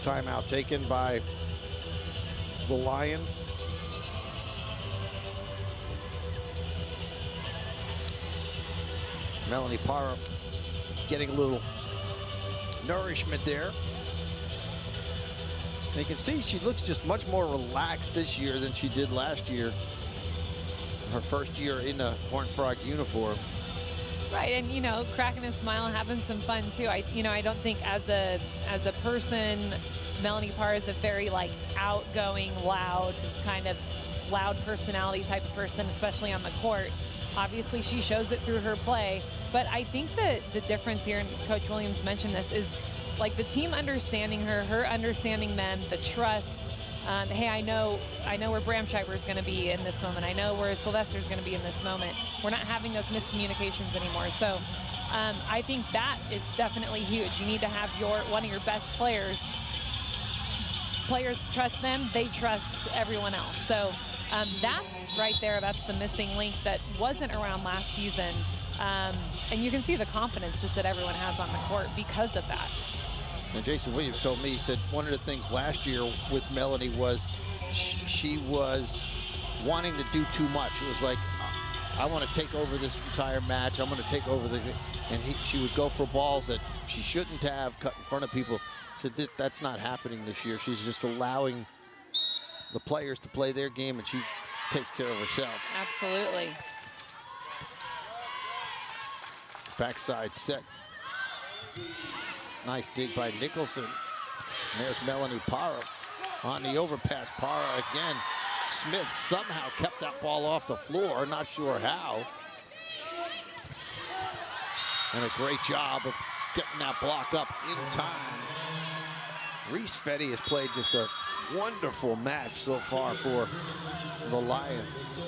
Timeout taken by the Lions. Melanie Parra getting a little nourishment there. And you can see she looks just much more relaxed this year than she did last year. Her first year in a Horned Frog uniform. Right, and cracking a smile and having some fun too. I don't think as a person, Melanie Parra is a very outgoing, loud personality type of person, especially on the court. Obviously, she shows it through her play, but I think that the difference here, and Coach Williams mentioned this, is the team understanding her understanding them, the trust. Hey, I know where Bramschreiber is going to be in this moment. I know where Sylvester is going to be in this moment. We're not having those miscommunications anymore. So I think that is definitely huge. You need to have one of your best players. Players trust them. They trust everyone else. So that's right there. That's the missing link that wasn't around last season. And you can see the confidence just that everyone has on the court because of that. And Jason Williams told me, he said one of the things last year with Melanie was she was wanting to do too much. It was like, I want to take over this entire match. I'm going to take over she would go for balls that she shouldn't have, cut in front of people. Said that's not happening this year. She's just allowing the players to play their game, and she takes care of herself. Absolutely. Backside set. Nice dig by Nicholson. And there's Melanie Parra on the overpass. Parra again. Smith somehow kept that ball off the floor. Not sure how. And a great job of getting that block up in time. Reese Fetty has played just a wonderful match so far for the Lions.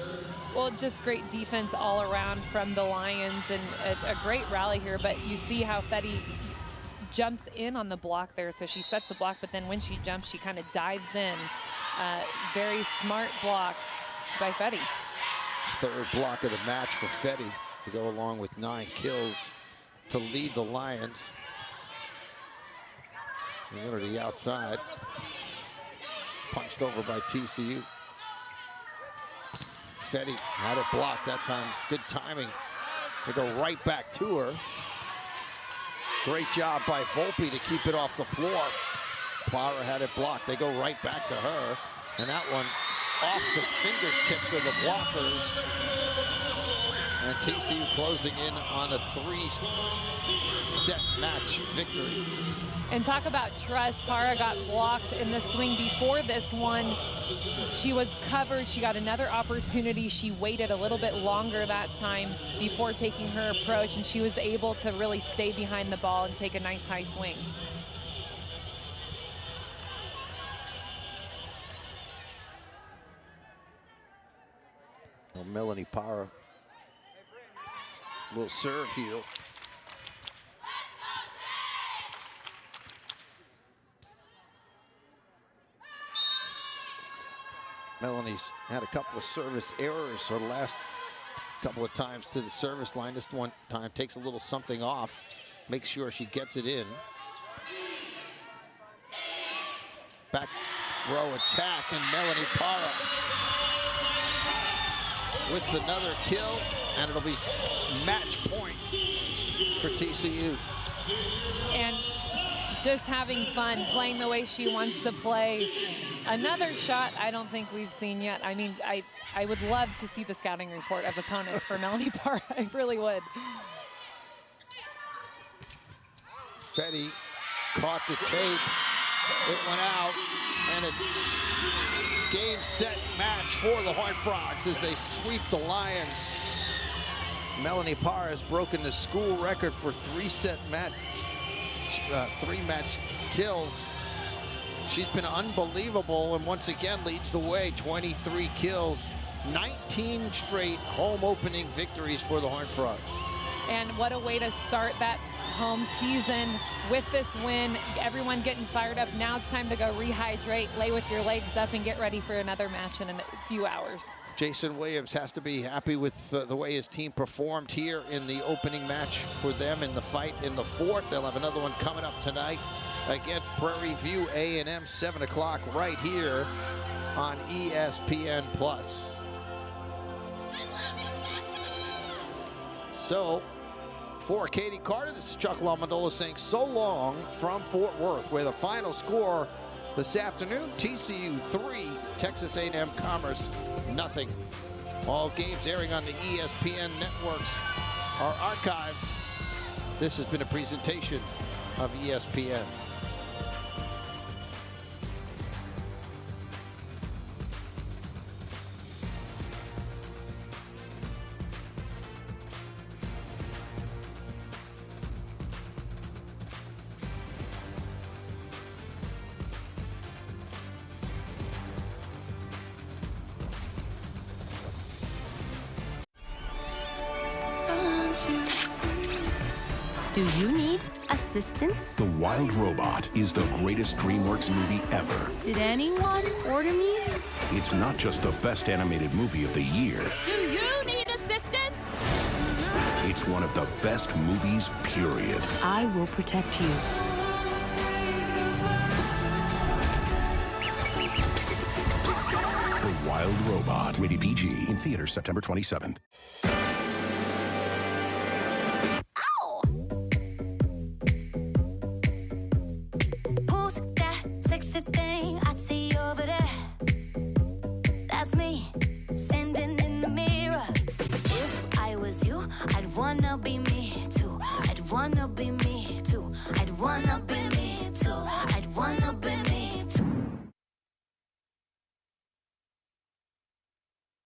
Well, just great defense all around from the Lions, and a great rally here. But you see how Fetty jumps in on the block there. So she sets the block, but then when she jumps, she kind of dives in. Very smart block by Fetty. Third block of the match for Fetty to go along with 9 kills to lead the Lions. They go to the outside. Punched over by TCU. Fetty had it blocked that time. Good timing. They go right back to her. Great job by Volpe to keep it off the floor. Parra had it blocked. They go right back to her. And that one off the fingertips of the blockers. And TCU closing in on a 3-set match victory. And talk about trust. Para got blocked in the swing before this one. She was covered. She got another opportunity. She waited a little bit longer that time before taking her approach, and she was able to really stay behind the ball and take a nice high swing. Well, Melanie Para will serve here. Melanie's had a couple of service errors her last couple of times to the service line. This one time takes a little something off, makes sure she gets it in. Back row attack, and Melanie Para with another kill, and it'll be match point for TCU. And just having fun, playing the way she wants to play. Another shot I don't think we've seen yet. I mean, I would love to see the scouting report of opponents for Melanie Para. I really would. Fetty caught the tape. It went out, and it's game, set, match for the Horned Frogs as they sweep the Lions. Melanie Para has broken the school record for three-match kills. She's been unbelievable, and once again leads the way. 23 kills, 19 straight home opening victories for the Horned Frogs. And what a way to start that home season with this win. Everyone getting fired up. Now it's time to go rehydrate, lay with your legs up, and get ready for another match in a few hours. Jason Williams has to be happy with the way his team performed here in the opening match for them in the fight in the fourth. They'll have another one coming up tonight against Prairie View A&M, 7 o'clock right here on ESPN+. So, for Katie Carter, this is Chuck LaMondola saying so long from Fort Worth, where the final score this afternoon, TCU 3, Texas A&M Commerce nothing. All games airing on the ESPN networks are archived. This has been a presentation of ESPN. Do you need assistance? The Wild Robot is the greatest DreamWorks movie ever. Did anyone order me? It's not just the best animated movie of the year. Do you need assistance? It's one of the best movies, period. I will protect you. The Wild Robot. Rated PG. In theaters September 27th. Wanna be me too. I'd wanna be me too. I'd wanna